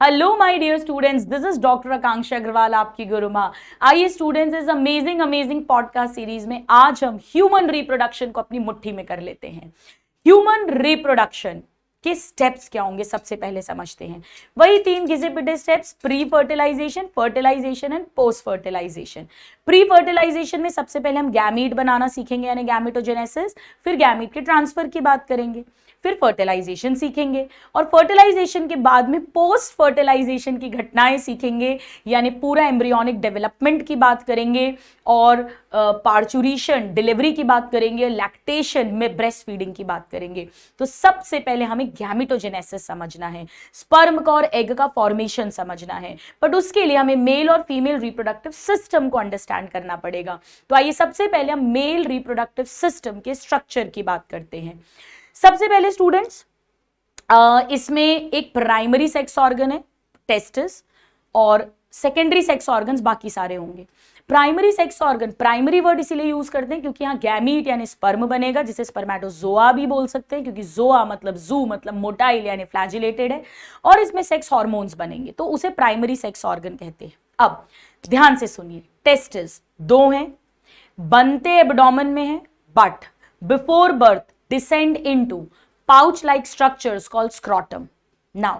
Hello my dear students, this is doctor Akanksha Agarwal, आपकी गुरु माँ। आइए स्टूडेंट्स, इस अमेजिंग पॉडकास्ट सीरीज में आज हम ह्यूमन रिप्रोडक्शन को अपनी मुट्ठी में कर लेते हैं। ह्यूमन रिप्रोडक्शन के स्टेप्स क्या होंगे सबसे पहले समझते हैं। वही तीन घिसे पिटे steps, pre fertilization, fertilization and post fertilization. Pre fertilization में सबसे पहले हम गैमीट बनाना सीखेंगे यानी गैमेटोजेनेसिस, फिर गैमीट के ट्रांसफर की बात करेंगे, फिर फर्टिलाइजेशन सीखेंगे और फर्टिलाइजेशन के बाद में पोस्ट फर्टिलाइजेशन की घटनाएं सीखेंगे यानी पूरा एम्ब्रियोनिक डेवलपमेंट की बात करेंगे और पार्चुरेशन डिलीवरी की बात करेंगे, लैक्टेशन में ब्रेस्ट फीडिंग की बात करेंगे। तो सबसे पहले हमें गैमेटोजेनेसिस समझना है, स्पर्म का और एग का फॉर्मेशन समझना है, बट उसके लिए हमें मेल और फीमेल रिप्रोडक्टिव सिस्टम को अंडरस्टैंड करना पड़ेगा। तो आइए सबसे पहले हम मेल रिप्रोडक्टिव सिस्टम के स्ट्रक्चर की बात करते हैं। सबसे पहले स्टूडेंट्स, इसमें एक प्राइमरी सेक्स ऑर्गन है टेस्टिस और सेकेंडरी सेक्स ऑर्गन्स बाकी सारे होंगे। Primary sex organ, primary word इसीलिए यूज करते हैं क्योंकि यहाँ गैमीट यानी स्पर्म बनेगा, जिसे स्पर्मेटोजोआ भी बोल सकते हैं क्योंकि जोआ मतलब जू मतलब मोटाइल यानी फ्लैजिलेटेड है, और इसमें सेक्स हार्मोन्स बनेंगे तो उसे प्राइमरी सेक्स ऑर्गन कहते हैं। अब ध्यान से सुनिए, टेस्टिस दो हैं, बनते एब्डोमेन में है, but before birth descend into pouch like structures called scrotum. Now,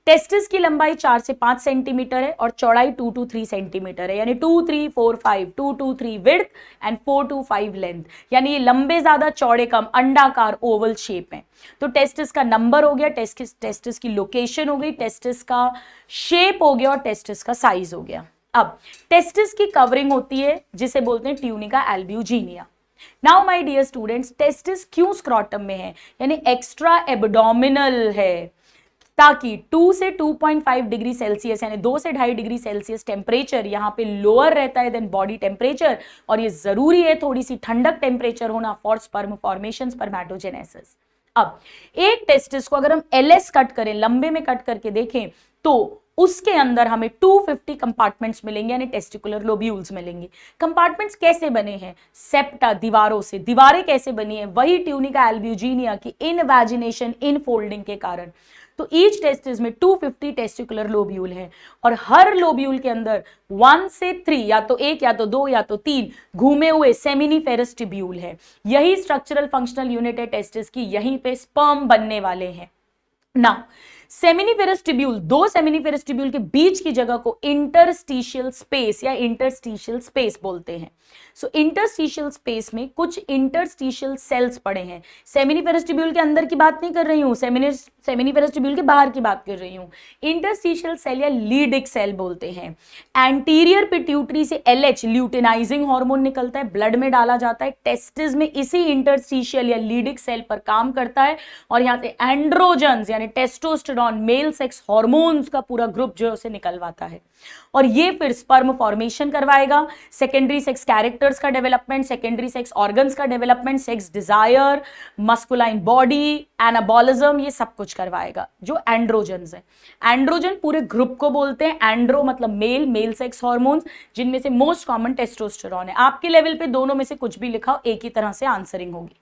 testis की लंबाई 4 से 5 सेंटीमीटर है और चौड़ाई 2 to 3 सेंटीमीटर है, यानी 2, 3, 4, 5, 2 to 3 width and 4 to 5 length, यानी ये लंबे ज्यादा चौड़े कम अंडाकार ओवल शेप है। तो टेस्टिस का नंबर हो गया, टेस्टिस की लोकेशन हो गई, टेस्टिस का शेप हो गया और टेस्टिस का साइज हो गया। अब टेस्टिस की कवरिंग होती है जिसे बोलते हैं tunica albuginea. Now my dear students, testis क्यों स्क्रॉटम में है यानी एक्स्ट्रा एब्डोमिनल है, ताकि 2 से 2.5 डिग्री सेल्सियस यानी 2 से 2.5 डिग्री सेल्सियस टेम्परेचर यहाँ पे लोअर रहता है देन बॉडी टेम्परेचर, और ये जरूरी है थोड़ी सी ठंडक टेम्परेचर होना फॉर स्पर्म फॉर्मेशन, स्पर्मेटोजेनेसिस। अब एक टेस्टिस को अगर हम एलएस कट करें, लंबे में कट करके देखें, तो उसके अंदर हमें 250 कंपार्टमेंट्स मिलेंगे यानी टेस्टिकुलर लोब्यूल्स मिलेंगे। कंपार्टमेंट्स कैसे बने हैं? सेप्टा, दीवारों से। दीवारें कैसे बनी है? वही ट्यूनिका एल्ब्यूजिनिया की इनवैजिनेशन, इनफोल्डिंग के कारण। तो ईच टेस्टिस में 250 टेस्टिकुलर लोब्यूल है और हर लोब्यूल के अंदर 1 से 3, या तो 1 या तो 2 या तो 3 घूमे हुए सेमिनिफेरस ट्यूब्यूल है। यही स्ट्रक्चरल फंक्शनल यूनिट है टेस्टिस की, यहीं पे स्पर्म बनने वाले हैं। नाउ सेमिनिफेरस ट्यूब्यूल, दो सेमिनिफेरस ट्यूब्यूल के बीच की जगह को इंटरस्टिशियल स्पेस या इंटरस्टिशियल स्पेस बोलते हैं। सो इंटरस्टिशियल स्पेस में कुछ इंटरस्टिशियल सेल्स पड़े हैं। सेमिनिफेरस ट्यूब्यूल के अंदर की बात नहीं कर रही हूं, सेमिनिफेरस ट्यूब्यूल के बाहर की बात कर रही हूं। इंटरस्टिशियल सेल या लीडिक सेल बोलते हैं। एंटीरियर पिट्यूटरी से एलएच ल्यूटिनाइजिंग हार्मोन निकलता है, ब्लड में डाला जाता है, टेस्टिस में इसी इंटरस्टिशियल या लीडिक सेल पर काम करता है और यहां से एंड्रोजन्स यानी टेस्टोस्टेरोन, मेल सेक्स हार्मोन्स का पूरा ग्रुप जो है उसे निकलवाता है और ये फिर स्पर्म फॉर्मेशन करवाएगा, सेकेंडरी सेक्स कैरेक्टर्स का डेवलपमेंट, सेकेंडरी सेक्स ऑर्गन्स का development, sex Dzire, masculine body, anabolism, ये सब कुछ करवाएगा जो एंड्रोजन्स है। एंड्रोजन पूरे ग्रुप को बोलते हैं। एंड्रो मतलब मेल, मेल सेक्स हार्मोन्स, जिनमें से मोस्ट कॉमन टेस्टोस्टेरोन है। आपके लेवल पे दोनों में से कुछ भी लिखा हो, एक ही तरह से आंसरिंग होगी।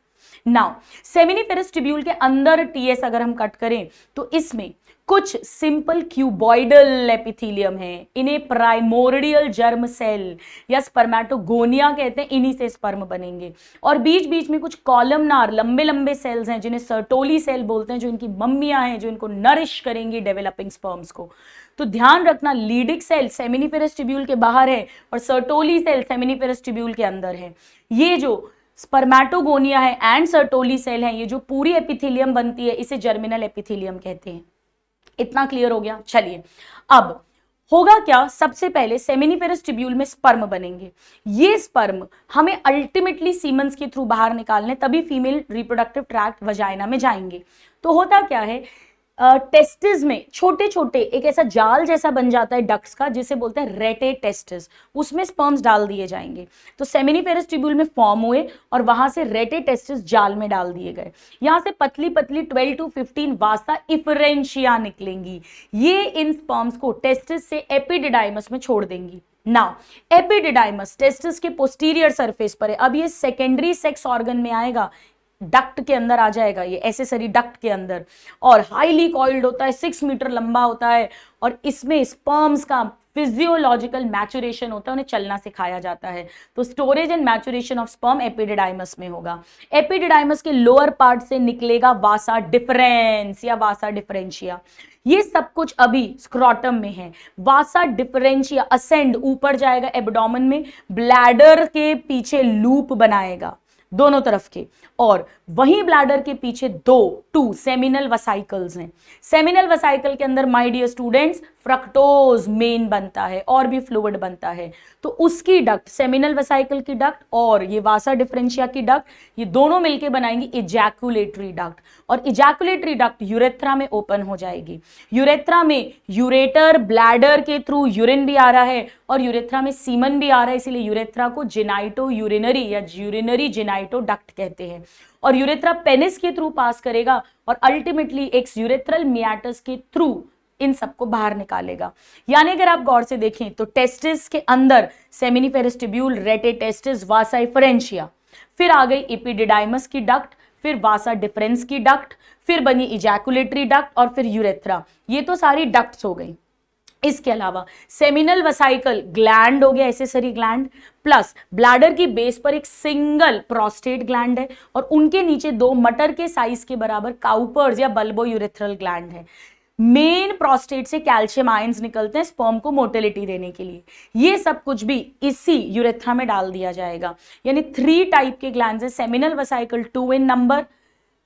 नाउ सेमिनिफेरस ट्यूब्यूल के अंदर टीएस अगर हम कट करें तो इसमें कुछ सिंपल क्यूबॉइडल एपिथेलियम है, इन्हें प्राइमोर्डियल जर्म सेल या स्पर्मेटोगोनिया कहते हैं, इन्हीं से स्पर्म बनेंगे। और बीच बीच में कुछ कॉलमनार लंबे लंबे सेल्स हैं जिन्हें सर्टोली सेल बोलते हैं, जो इनकी मम्मियां हैं जो इनको नरिश करेंगी डेवलपिंग स्पर्म्स को। तो ध्यान रखना, लीडिक सेल सेमिनिफेरस ट्यूब्यूल के बाहर है और सर्टोली सेल सेमिनिफेरस ट्यूब्यूल के अंदर है। ये जो स्पर्मेटोगोनिया है एंड सर्टोली सेल है, ये जो पूरी एपिथेलियम बनती है, इसे जर्मिनल एपिथेलियम कहते हैं। इतना क्लियर हो गया? चलिए, अब होगा क्या, सबसे पहले सेमिनिफेरस ट्यूब्यूल में स्पर्म बनेंगे। ये स्पर्म हमें अल्टीमेटली सीमेंस के थ्रू बाहर निकालने, तभी फीमेल रिप्रोडक्टिव ट्रैक्ट वजाइना में जाएंगे। तो होता क्या है, टेस्टिस में छोटे छोटे एक ऐसा जाल जैसा बन जाता है डक्ट्स का, जिसे बोलते हैं रेटे टेस्टिस, उसमें स्पर्म्स डाल दिए जाएंगे। तो सेमिनिफेरस ट्यूब्यूल में फॉर्म हुए और वहां से रेटे टेस्टिस जाल में डाल दिए गए। यहां से पतली पतली 12 to 15 वासा इफरेंशिया निकलेंगी। ये इन स्पर्म्स को टेस्टिस से एपिडिडाइमस में छोड़ देंगी। नाउ एपिडिडाइमस टेस्टिस के पोस्टीरियर सरफेस पर है। अब ये सेकेंडरी सेक्स ऑर्गन में आएगा। डक्ट के अंदर आ जाएगा, ये एसेसरी डक्ट के अंदर, और हाईली कॉइल्ड होता है, 6 मीटर लंबा होता है, और इसमें स्पर्म्स का फिजियोलॉजिकल मैचुरेशन होता है, उन्हें चलना सिखाया जाता है। तो storage and maturation of sperm epididymis में होगा। एपिडिडाइमस के लोअर पार्ट से निकलेगा वासा डिफरेंस या वासा डिफरेंशिया। ये सब कुछ अभी स्क्रोटम में है। वासा डिफरेंशिया असेंड ऊपर जाएगा एब्डोमेन में, ब्लैडर के पीछे लूप बनाएगा दोनों तरफ के, और वहीं ब्लैडर के पीछे टू सेमिनल वसाइकल्स हैं। सेमिनल वसाइकल के अंदर my dear students fructose main बनता है और भी फ्लूइड बनता है। तो उसकी डक्ट, सेमिनल वसाइकल की डक्ट और ये वासा डिफरेंशिया की डक्ट, ये दोनों मिलके बनाएंगे इजैकुलेटरी डक्ट, और इजैकुलेटरी डक्ट यूरेथ्रा में ओपन हो जाएगी। यूरेथ्रा में यूरेटर ब्लैडर के थ्रू यूरिन भी आ रहा है और यूरेथ्रा में सीमन भी आ रहा है, इसीलिए यूरेथ्रा को जेनाइटो यूरिनरी या यूरिनरी जेनाइटो डक्ट कहते हैं। और यूरेथ्रा पेनिस के थ्रू पास करेगा और अल्टीमेटली एक यूरेथ्रल मियाटस के थ्रू इन सबको बाहर निकालेगा। यानी अगर आप गौर से देखें तो टेस्टिस के अंदर सेमिनिफेरस ट्यूब्यूल, रेटे टेस्टिस, वासा डिफरेंशिया, फिर आ गई एपिडिडाइमस की डक्ट, फिर वासा डिफरेंस की डक्ट, फिर बनी इजैकुलेटरी डक्ट और फिर यूरेथ्रा। ये तो सारी डक्ट्स हो गई। इसके अलावा सेमिनल वसाइकल ग्लैंड हो गया, एसेसरी ग्लैंड, प्लस ब्लैडर की बेस पर एक सिंगल प्रोस्टेट ग्लैंड है और उनके नीचे 2 मटर के साइज के बराबर काउपर्स या बल्बो यूरेथ्रल ग्लैंड है। मेन प्रोस्टेट से कैल्शियम आयंस निकलते हैं स्पर्म को मोटिलिटी देने के लिए। ये सब कुछ भी इसी यूरेथ्रा में डाल दिया जाएगा। यानी 3 टाइप के ग्लैंड्स है, seminal vesicle 2 in number,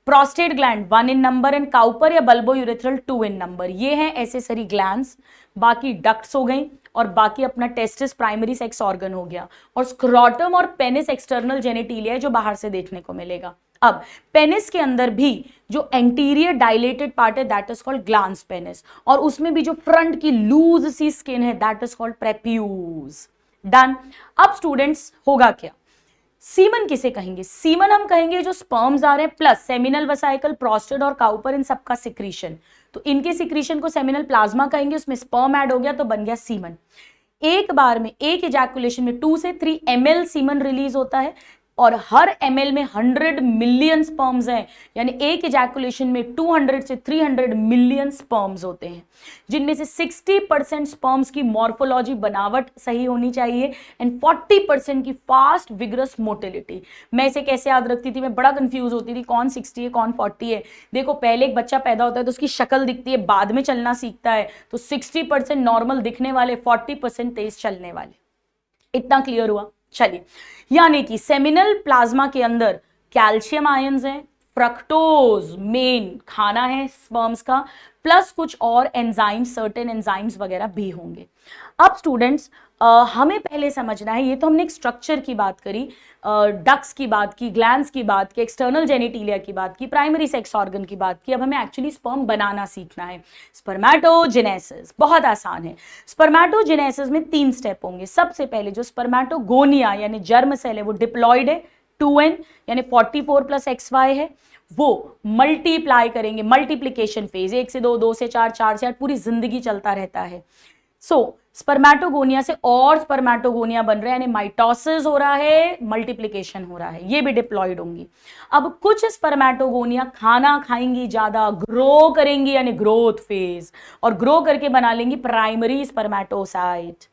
prostate gland 1 in number and Cowper या बल्बो यूरेथ्रल 2 इन नंबर। ये हैं एसेसरी ग्लैंड्स। बाकी डक्ट्स हो गई और बाकी अपना टेस्टिस प्राइमरी सेक्स ऑर्गन हो गया, और स्क्रोटम और पेनिस एक्सटर्नल जेनिटिलिया है जो बाहर से देखने को मिलेगा। अब पेनिस के अंदर भी जो एंटीरियर डायलेटेड पार्ट है that is called glans penis, और उसमें भी जो फ्रंट की लूज सी स्किन है दैट इज कॉल्ड प्रेप्यूज। डन। अब स्टूडेंट्स होगा क्या? सीमन किसे कहेंगे? सीमन हम कहेंगे जो स्पर्म्स आ रहे हैं प्लस सेमिनल वसाइकल, प्रोस्टेट और काउपर, इन सबका सिक्रीशन। तो इनके सिक्रीशन को सेमिनल प्लाज्मा कहेंगे, उसमें स्पर्म ऐड हो गया तो बन गया सीमन। एक बार में एक इजैकुलेशन में 2 से 3 ml सीमन रिलीज होता है और हर ml में 100 मिलियन स्पर्म्स हैं, यानी एक इजैकुलेशन में 200 से 300 मिलियन स्पर्म्स होते हैं, जिनमें से 60% स्पर्म्स की मॉर्फोलॉजी बनावट सही होनी चाहिए एंड 40% की फास्ट विग्रस मोटिलिटी। मैं इसे कैसे याद रखती थी, मैं बड़ा कंफ्यूज होती थी कौन 60 है कौन 40 है। देखो पहले एक बच्चा पैदा होता है तो उसकी शक्ल दिखती है, बाद में चलना सीखता है, तो 60% नॉर्मल दिखने वाले, 40% तेज चलने वाले। इतना क्लियर हुआ? चलिए, यानी कि सेमिनल प्लाज्मा के अंदर कैल्शियम आयंस हैं, फ्रक्टोज मेन खाना है स्पर्म्स का, प्लस कुछ और एंजाइम्स, सर्टेन एंजाइम्स वगैरह भी होंगे। अब स्टूडेंट्स हमें पहले समझना है, ये तो हमने एक स्ट्रक्चर की बात करी, डक्स की बात की, ग्लैंड्स की बात की, एक्सटर्नल जेनिटिलिया की बात की, प्राइमरी सेक्स ऑर्गन की बात की। अब हमें एक्चुअली स्पर्म बनाना सीखना है। स्पर्मेटोजेनेसिस बहुत आसान है। स्पर्मेटोजेनेसिस में 3 स्टेप होंगे। सबसे पहले जो स्पर्मेटोगोनिया यानी जर्म सेल है वो डिप्लॉयड है, 2n यानी 44 + XY है, वो मल्टीप्लाई करेंगे, मल्टीप्लीकेशन फेज 1 से 2, 2 से 4, 4 से 8, पूरी जिंदगी चलता रहता है। सो स्पर्मेटोगोनिया से और स्पर्मेटोगोनिया बन रहे हैं, यानी माइटोसिस हो रहा है, मल्टीप्लिकेशन हो रहा है, ये भी डिप्लॉयड होंगी। अब कुछ स्पर्मेटोगोनिया खाना खाएंगी ज्यादा, ग्रो करेंगी यानी ग्रोथ फेज, और ग्रो करके बना लेंगी प्राइमरी स्पर्मेटोसाइट,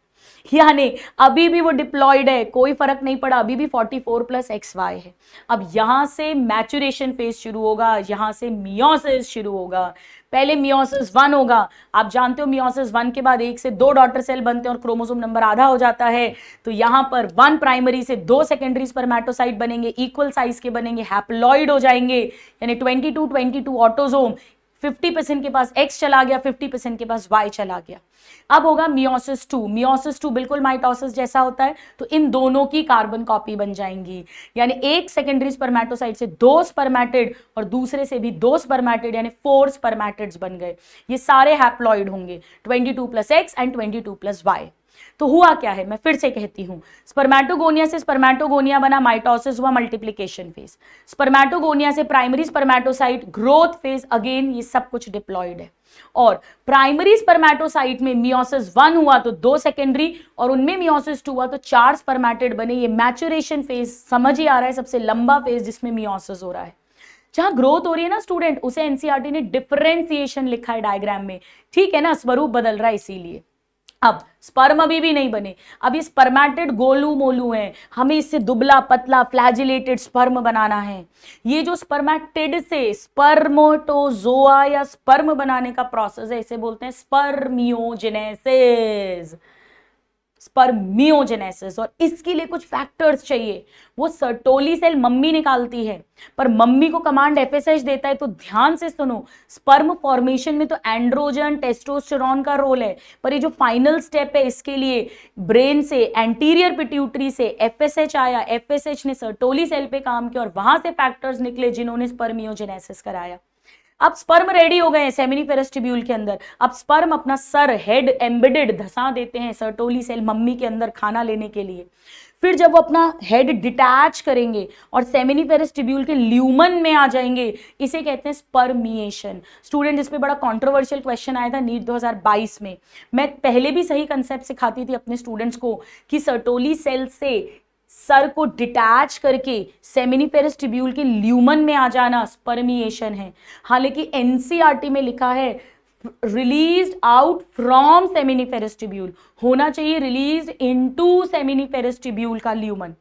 यानी अभी भी वो डिप्लॉयड है, कोई फर्क नहीं पड़ा, अभी भी 44 + XY है। अब यहां से मैचुरेशन फेज शुरू होगा, यहां से मियोसिस शुरू होगा। पहले मियोसिस 1 होगा, आप जानते हो मियोसिस 1 के बाद 1 से 2 डॉटर सेल बनते हैं और क्रोमोसोम नंबर आधा हो जाता है। तो यहां पर 1 प्राइमरी से 2 सेकेंडरी स्पर्मेटोसाइट बनेंगे, इक्वल साइज के बनेंगे, हैप्लॉइड हो जाएंगे, यानी 22 ऑटोजोम, 50% के पास X चला गया, 50% के पास Y चला गया। अब होगा मियोसिस 2। मियोसिस 2 बिल्कुल माइटोसिस जैसा होता है, तो इन दोनों की कार्बन कॉपी बन जाएंगी, यानी एक सेकेंडरी स्पर्मेटोसाइट से 2 स्पर्मेटिड और दूसरे से भी 2 स्पर्मेटिड, यानी 4 स्पर्मेटिड्स बन गए। ये सारे हैप्लॉइड होंगे, 22 + X एंड 22 + Y। तो हुआ क्या है, मैं फिर से कहती हूं, स्पर्मेटोगोनिया से स्पर्मेटोगोनिया बना, माइटोसिस हुआ, मल्टीप्लिकेशन फेज, स्पर्मेटोगोनिया से primary spermatocyte, growth phase, again ये सब कुछ डिप्लॉयड है। और प्राइमरी स्पर्मेटोसाइट में मियोसिस 1 हुआ तो 2 सेकेंडरी, और उनमें मियोसिस 2 हुआ तो 4 स्पर्मेटिड बने। ये मैचुरेशन फेज समझ ही आ रहा है, सबसे लंबा फेज जिसमें मियोसिस हो रहा है। जहां ग्रोथ हो रही है ना स्टूडेंट, उसे एनसीईआरटी ने डिफरेंशिएशन लिखा है डायग्राम में, ठीक है ना, स्वरूप बदल रहा है इसीलिए। अब स्पर्म अभी भी नहीं बने, अब ये स्पर्मेटिड गोलू मोलू है, हमें इससे दुबला पतला फ्लैजिलेटेड स्पर्म बनाना है। ये जो स्पर्मेटिड से स्पर्मोटोजोआ या स्पर्म बनाने का प्रोसेस है, इसे बोलते हैं स्पर्मियोजेनेसिस, स्पर्मियोजेनेसिस। और इसके लिए कुछ फैक्टर्स चाहिए, वो सर्टोली सेल मम्मी निकालती है, पर मम्मी को कमांड एफएसएच देता है। तो ध्यान से सुनो, स्पर्म फॉर्मेशन में तो एंड्रोजन टेस्टोस्टेरोन का रोल है, पर ये जो फाइनल स्टेप है इसके लिए ब्रेन से, एंटीरियर पिट्यूटरी से एफएसएच आया, एफएसएच ने सर्टोली सेल पे काम किया और वहां से फैक्टर्स निकले जिन्होंने स्पर्मियोजेनेसिस कराया। अब स्पर्म रेडी हो गए हैं सेमिनिफेरस ट्यूब्यूल के अंदर, अब स्पर्म अपना सर, हेड एम्बेडेड धंसा देते हैं सर्टोली सेल मम्मी के अंदर खाना लेने के लिए। फिर जब वो अपना हेड डिटैच करेंगे और सेमिनिफेरस ट्यूब्यूल के ल्यूमन में आ जाएंगे, इसे कहते हैं स्पर्मिएशन। स्टूडेंट, इस पे बड़ा कंट्रोवर्शियल क्वेश्चन आया था नीट 2022 में। मैं पहले भी सही कंसेप्ट सिखाती थी अपने स्टूडेंट्स को कि सर्टोली सेल से सर को डिटैच करके सेमिनिफेरस ट्यूब्यूल के ल्यूमन में आ जाना स्पर्मिएशन है। हालांकि एनसीईआरटी में लिखा है released out from seminiferous tubule, होना चाहिए रिलीज्ड इनटू सेमिनिफेरस ट्यूब्यूल का ल्यूमन।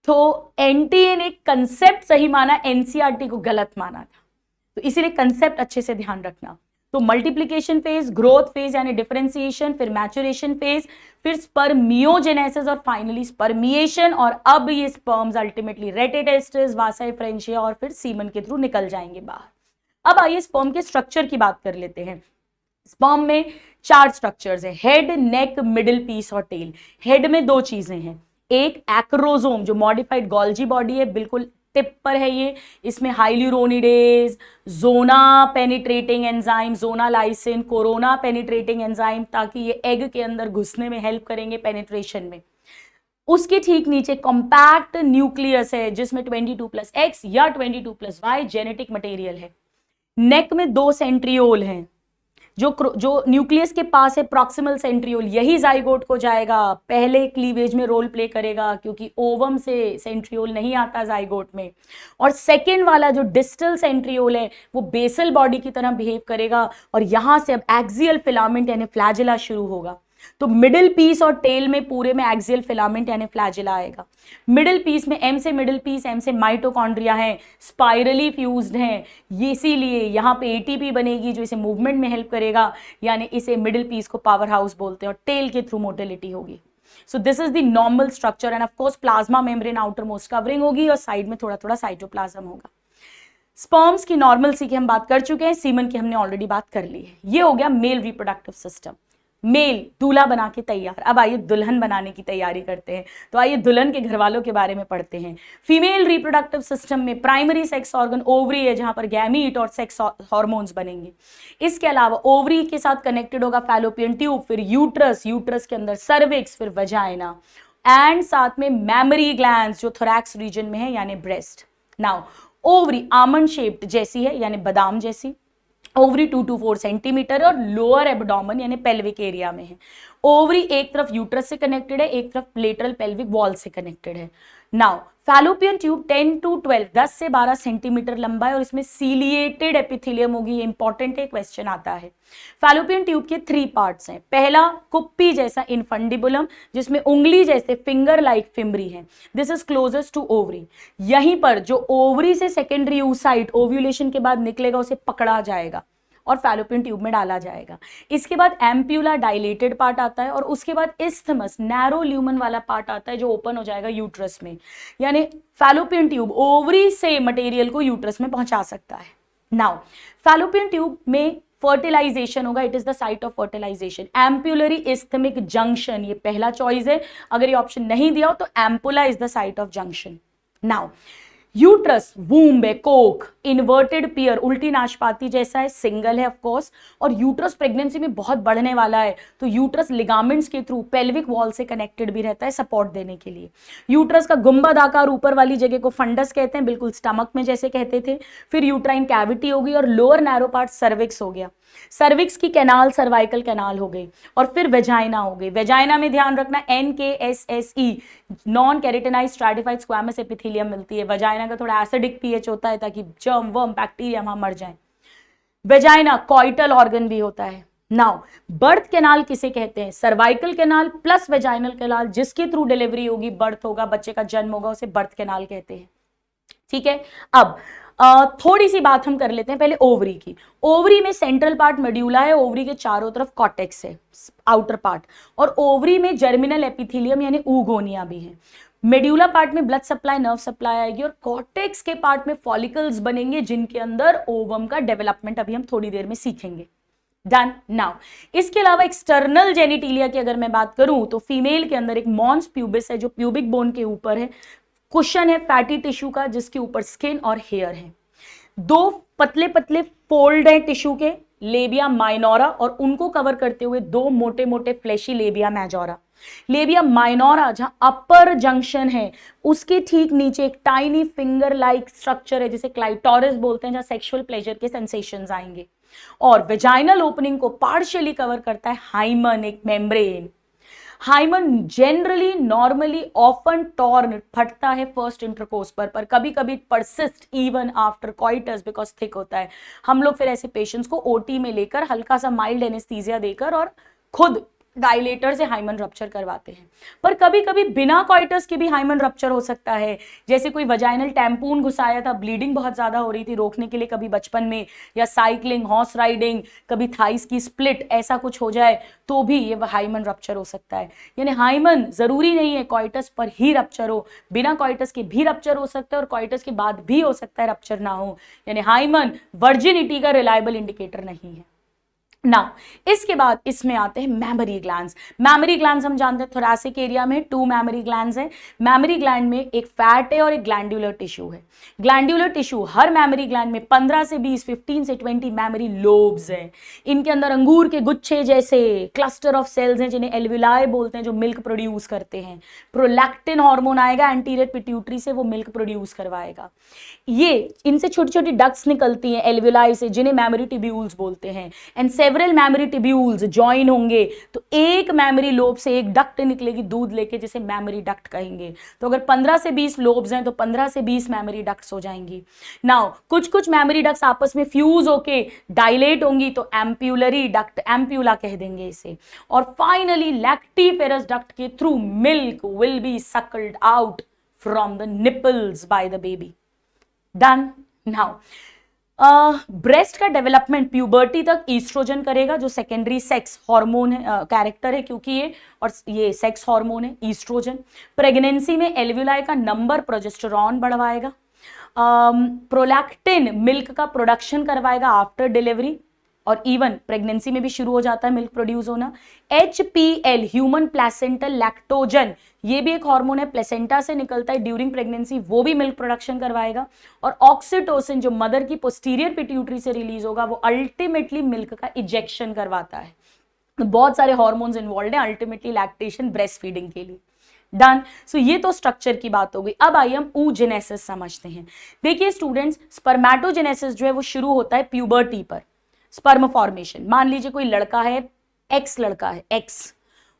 तो एनटीए ने कंसेप्ट सही माना, एनसीईआरटी को गलत माना था, तो इसीलिए कंसेप्ट अच्छे से ध्यान रखना। तो मल्टीप्लिकेशन फेज, ग्रोथ फेज यानी डिफरेंशिएशन, फिर मैचुरेशन फेज, फिर स्पर्मियोजेनेसिस और फाइनली स्पर्मिएशन। और अब ये स्पर्म्स अल्टीमेटली रेटिटेस्टिस, वासा फ्रेंचिया और फिर सीमन के थ्रू निकल जाएंगे बाहर। अब आइए स्पर्म के स्ट्रक्चर की बात कर लेते हैं। स्पर्म में 4 स्ट्रक्चर्स हैं, हेड, नेक, मिडिल पीस और टेल। हेड में 2 चीजें हैं, एक एक्रोजोम जो मॉडिफाइड गोल्जी बॉडी है, बिल्कुल टिप पर है ये, इसमें हाइल्यूरोनिडेज, जोना पेनिट्रेटिंग एंजाइम, जोना लाइसिन, कोरोना पेनिट्रेटिंग एंजाइम, ताकि ये एग के अंदर घुसने में हेल्प करेंगे पेनिट्रेशन में। उसके ठीक नीचे कॉम्पैक्ट न्यूक्लियस है जिसमें 22+X या 22+Y जेनेटिक मटेरियल है। नेक में 2 सेंट्रियोल हैं, जो न्यूक्लियस के पास है प्रॉक्सिमल सेंट्रियोल, यही जाइगोट को जाएगा, पहले क्लीवेज में रोल प्ले करेगा क्योंकि ओवम से सेंट्रियोल नहीं आता जाइगोट में। और सेकेंड वाला जो डिस्टल सेंट्रियोल है वो बेसल बॉडी की तरह बिहेव करेगा और यहां से अब एक्सियल फिलामेंट यानी फ्लैजिला शुरू होगा। तो मिडिल पीस और टेल में पूरे में एक्सियल फिलामेंट यानी फ्लैजिला आएगा। मिडिल पीस में एम से मिडिल पीस, एम से माइटोकॉन्ड्रिया है, स्पाइरली फ्यूज्ड है, ये इसीलिए यहाँ पे एटीपी बनेगी जो इसे मूवमेंट में हेल्प करेगा, यानी इसे मिडिल पीस को पावर हाउस बोलते हैं। और टेल के थ्रू मोटिलिटी होगी। So this is the normal structure end of course plasma membrane outer most covering होगी और साइड में थोड़ा थोड़ा साइटोप्लाज्म होगा। स्पर्म्स की नॉर्मल सी की हम बात कर चुके हैं, सीमन की हमने ऑलरेडी बात कर ली है। ये हो गया मेल रिप्रोडक्टिव सिस्टम। मेल दूल्हा बना के तैयार, अब आइए दुल्हन बनाने की तैयारी करते हैं। तो आइए दुल्हन के घर वालों के बारे में पढ़ते हैं। फीमेल रिप्रोडक्टिव सिस्टम में प्राइमरी सेक्स ऑर्गन ओवरी है जहां पर गैमीट और सेक्स हार्मोन्स बनेंगे। इसके अलावा ओवरी के साथ कनेक्टेड होगा फैलोपियन ट्यूब, फिर यूट्रस, यूट्रस के अंदर सर्विक्स, फिर वजाइना एंड साथ में मैमरी ग्लैंड्स जो थोरैक्स रीजन में है यानी breast. Now ovary almond shaped जैसी है यानी बादाम जैसी, ओवरी 2 to 4 सेंटीमीटर और लोअर एब्डोमेन यानी पेल्विक एरिया में है। ओवरी एक तरफ यूट्रस से कनेक्टेड है, एक तरफ लेटरल पेल्विक वॉल से कनेक्टेड है। नाउ फैलोपियन ट्यूब 10 to 12 10 से 12 सेंटीमीटर लंबा है और इसमें सीलिएटेड एपिथेलियम होगी। इंपॉर्टेंट है, क्वेश्चन आता है। फैलोपियन ट्यूब के 3 पार्ट्स हैं। पहला कुप्पी जैसा इनफंडिबुलम जिसमें उंगली जैसे फिंगर लाइक फिम्बरी है, this is closest to ovary. यहीं पर जो ओवरी से सेकेंडरी oocyte ओव्यूलेशन के बाद निकलेगा उसे पकड़ा जाएगा और फैलोपियन ट्यूब में डाला जाएगा। इसके बाद एम्प्यूला डायलेटेड पार्ट आता है और उसके बाद इस्थमस नैरो ल्यूमन वाला पार्ट आता है जो ओपन हो जाएगा यूट्रस में। यानी फैलोपियन ट्यूब ओवरी से मटेरियल को यूट्रस में पहुंचा सकता है। नाउ फैलोपियन ट्यूब में फर्टिलाइजेशन होगा, it is the site of fertilization. Ampullary isthmic junction ये पहला चॉइस है, अगर ये ऑप्शन नहीं दिया हो तो ampulla is the site of junction. Now uterus womb है, कोक, इन्वर्टेड पियर उल्टी नाशपाती जैसा है, सिंगल है ऑफ कोर्स, और यूट्रस प्रेगनेंसी में बहुत बढ़ने वाला है तो यूट्रस लिगामेंट्स के थ्रू पेल्विक वॉल से कनेक्टेड भी रहता है सपोर्ट देने के लिए। यूट्रस का गुंबद आकार ऊपर वाली जगह को फंडस कहते हैं, बिल्कुल स्टमक में जैसे कहते थे। फिर यूट्राइन कैविटी होगी और लोअर नैरो पार्ट सर्विक्स हो गया। सर्विक्स की कैनाल सर्वाइकल कैनाल हो गई, और फिर वेजाइना हो गई। वेजाइना में ध्यान रखना NKSSE non keratinised stratified squamous epithelium मिलती है। वेजाइना का थोड़ा एसिडिक पीएच होता है ताकि जर्म वर्म बैक्टीरिया वहां मर जाए। वेजाइना कॉइटल ऑर्गन भी होता है। नाउ बर्थ कैनाल किसे कहते हैं? Cervical canal plus vaginal canal, जिसके थ्रू डिलीवरी होगी, बर्थ होगा, बच्चे का जन्म होगा, उसे बर्थ कैनाल कहते हैं। ठीक है, अब थोड़ी सी बात हम कर लेते हैं पहले ओवरी की। ओवरी में सेंट्रल पार्ट मेड्यूला है, ओवरी के चारों तरफ कॉर्टेक्स है, आउटर पार्ट, और ओवरी में जर्मिनल एपिथेलियम यानी ऊगोनिया भी है। मेड्यूला पार्ट में ब्लड सप्लाई, नर्व सप्लाई आएगी, और कॉर्टेक्स के पार्ट में फॉलिकल्स बनेंगे जिनके अंदर ओवम का डेवलपमेंट अभी हम थोड़ी देर में सीखेंगे। डन। नाउ इसके अलावा एक्सटर्नल जेनिटिलिया की अगर मैं बात करूं तो फीमेल के अंदर एक मॉन्स प्यूबिस है जो प्यूबिक बोन के ऊपर है, कुशन है फैटी टिश्यू का जिसके ऊपर स्किन और हेयर है। दो पतले पतले फोल्ड हैं टिश्यू के, लेबिया माइनोरा, और उनको कवर करते हुए दो मोटे मोटे fleshy labia majora. Labia minora जहां अपर जंक्शन है उसके ठीक नीचे एक टाइनी फिंगर लाइक स्ट्रक्चर है जिसे क्लाइटोरिस बोलते हैं, जहां सेक्सुअल प्लेजर के सेंसेशंस आएंगे। और वेजाइनल ओपनिंग को पार्शियली कवर करता है हाइमन, एक membrane. Hymen generally normally often torn, फटता है फर्स्ट इंटरकोर्स पर कभी कभी persist even after coitus because thick होता है। हम लोग फिर ऐसे पेशेंट्स को ओटी में लेकर हल्का सा माइल्ड एनेस्थीसिया देकर और खुद डायलेटर से हाइमन रप्चर करवाते हैं। पर कभी कभी बिना कॉइटस के भी हाइमन रप्चर हो सकता है, जैसे कोई वजाइनल टैम्पून घुसाया था, ब्लीडिंग बहुत ज्यादा हो रही थी, रोकने के लिए कभी बचपन में, या साइकिलिंग, हॉर्स राइडिंग, कभी थाइस की स्प्लिट, ऐसा कुछ हो जाए तो भी ये हाइमन रप्चर हो सकता है। यानी हाइमन जरूरी नहीं है कॉइटस पर ही रप्चर हो, बिना कॉइटस के भी रप्चर हो सकता है और कॉइटस के बाद भी हो सकता है रप्चर ना हो। यानी हाइमन वर्जिनिटी का रिलायबल इंडिकेटर नहीं है। नाउ इसके बाद इसमें आते हैं मैमरी ग्लैंड्स। मैमरी ग्लैंड्स हम जानते हैं थोरैसिक एरिया में 2 मैमरी ग्लैंड्स हैं। मैमरी ग्लैंड में एक फैट है और एक ग्लैंडुलर टिश्यू है। ग्लैंडुलर टिश्यू, हर मैमरी ग्लैंड में 15 से 20, 15 से 20 मैमरी लोब्स हैं। इनके अंदर अंगूर के गुच्छे जैसे क्लस्टर ऑफ सेल्स हैं जिन्हें एल्विलाई बोलते हैं, जो मिल्क प्रोड्यूस करते हैं। प्रोलैक्टिन हार्मोन आएगा एंटीरियर पिट्यूटरी से, वो मिल्क प्रोड्यूस करवाएगा। ये इनसे छोटी छोटी डक्ट्स निकलती हैं एल्विलाई से, जिन्हें मैमरी टिब्यूल्स बोलते हैं। And several memory tubules join होंगे तो एक मैमरी लोब से एक डक्ट निकलेगी दूध लेके, जिसे मैमरी डक्ट कहेंगे। तो अगर 15 से 20 लोब्स हैं तो 15 से 20 मैमरी डक्ट्स हो जाएंगी। नाउ कुछ कुछ मैमरी डक्ट्स आपस में फ्यूज होके डायलेट होंगी तो एम्प्यूलरी डक्ट, एम्प्यूला कह देंगे इसे। और फाइनली लैक्टिफेरस डक्ट के through milk will be suckled out from the nipples by the baby. Done. Now breast का डेवलपमेंट प्यूबर्टी तक ईस्ट्रोजन करेगा, जो सेकेंडरी सेक्स हार्मोन है, कैरेक्टर है, क्योंकि ये सेक्स हार्मोन है ईस्ट्रोजन। प्रेगनेंसी में एल्व्यूलाई का नंबर प्रोजेस्टेरॉन बढ़वाएगा। प्रोलैक्टिन मिल्क का प्रोडक्शन करवाएगा आफ्टर डिलीवरी, और इवन प्रेगनेंसी में भी शुरू हो जाता है मिल्क प्रोड्यूस होना। HPL ह्यूमन प्लेसेंटल लैक्टोजन, ये भी एक हार्मोन है, प्लेसेंटा से निकलता है ड्यूरिंग प्रेगनेंसी, वो भी मिल्क प्रोडक्शन करवाएगा। और ऑक्सीटोसिन जो मदर की पोस्टीरियर पिट्यूटरी से रिलीज होगा, वो अल्टीमेटली मिल्क का इजेक्शन करवाता है। बहुत सारे हार्मोन्स इन्वॉल्व हैं अल्टीमेटली लैक्टेशन ब्रेस्ट फीडिंग के लिए। डन। सो ये तो स्ट्रक्चर की बात हो गई। अब आइए हम oogenesis समझते हैं। देखिए स्टूडेंट्स, स्पर्मेटोजेनेसिस जो है वो शुरू होता है प्यूबर्टी पर। स्पर्म फॉर्मेशन, मान लीजिए कोई लड़का है, एक्स लड़का है, एक्स,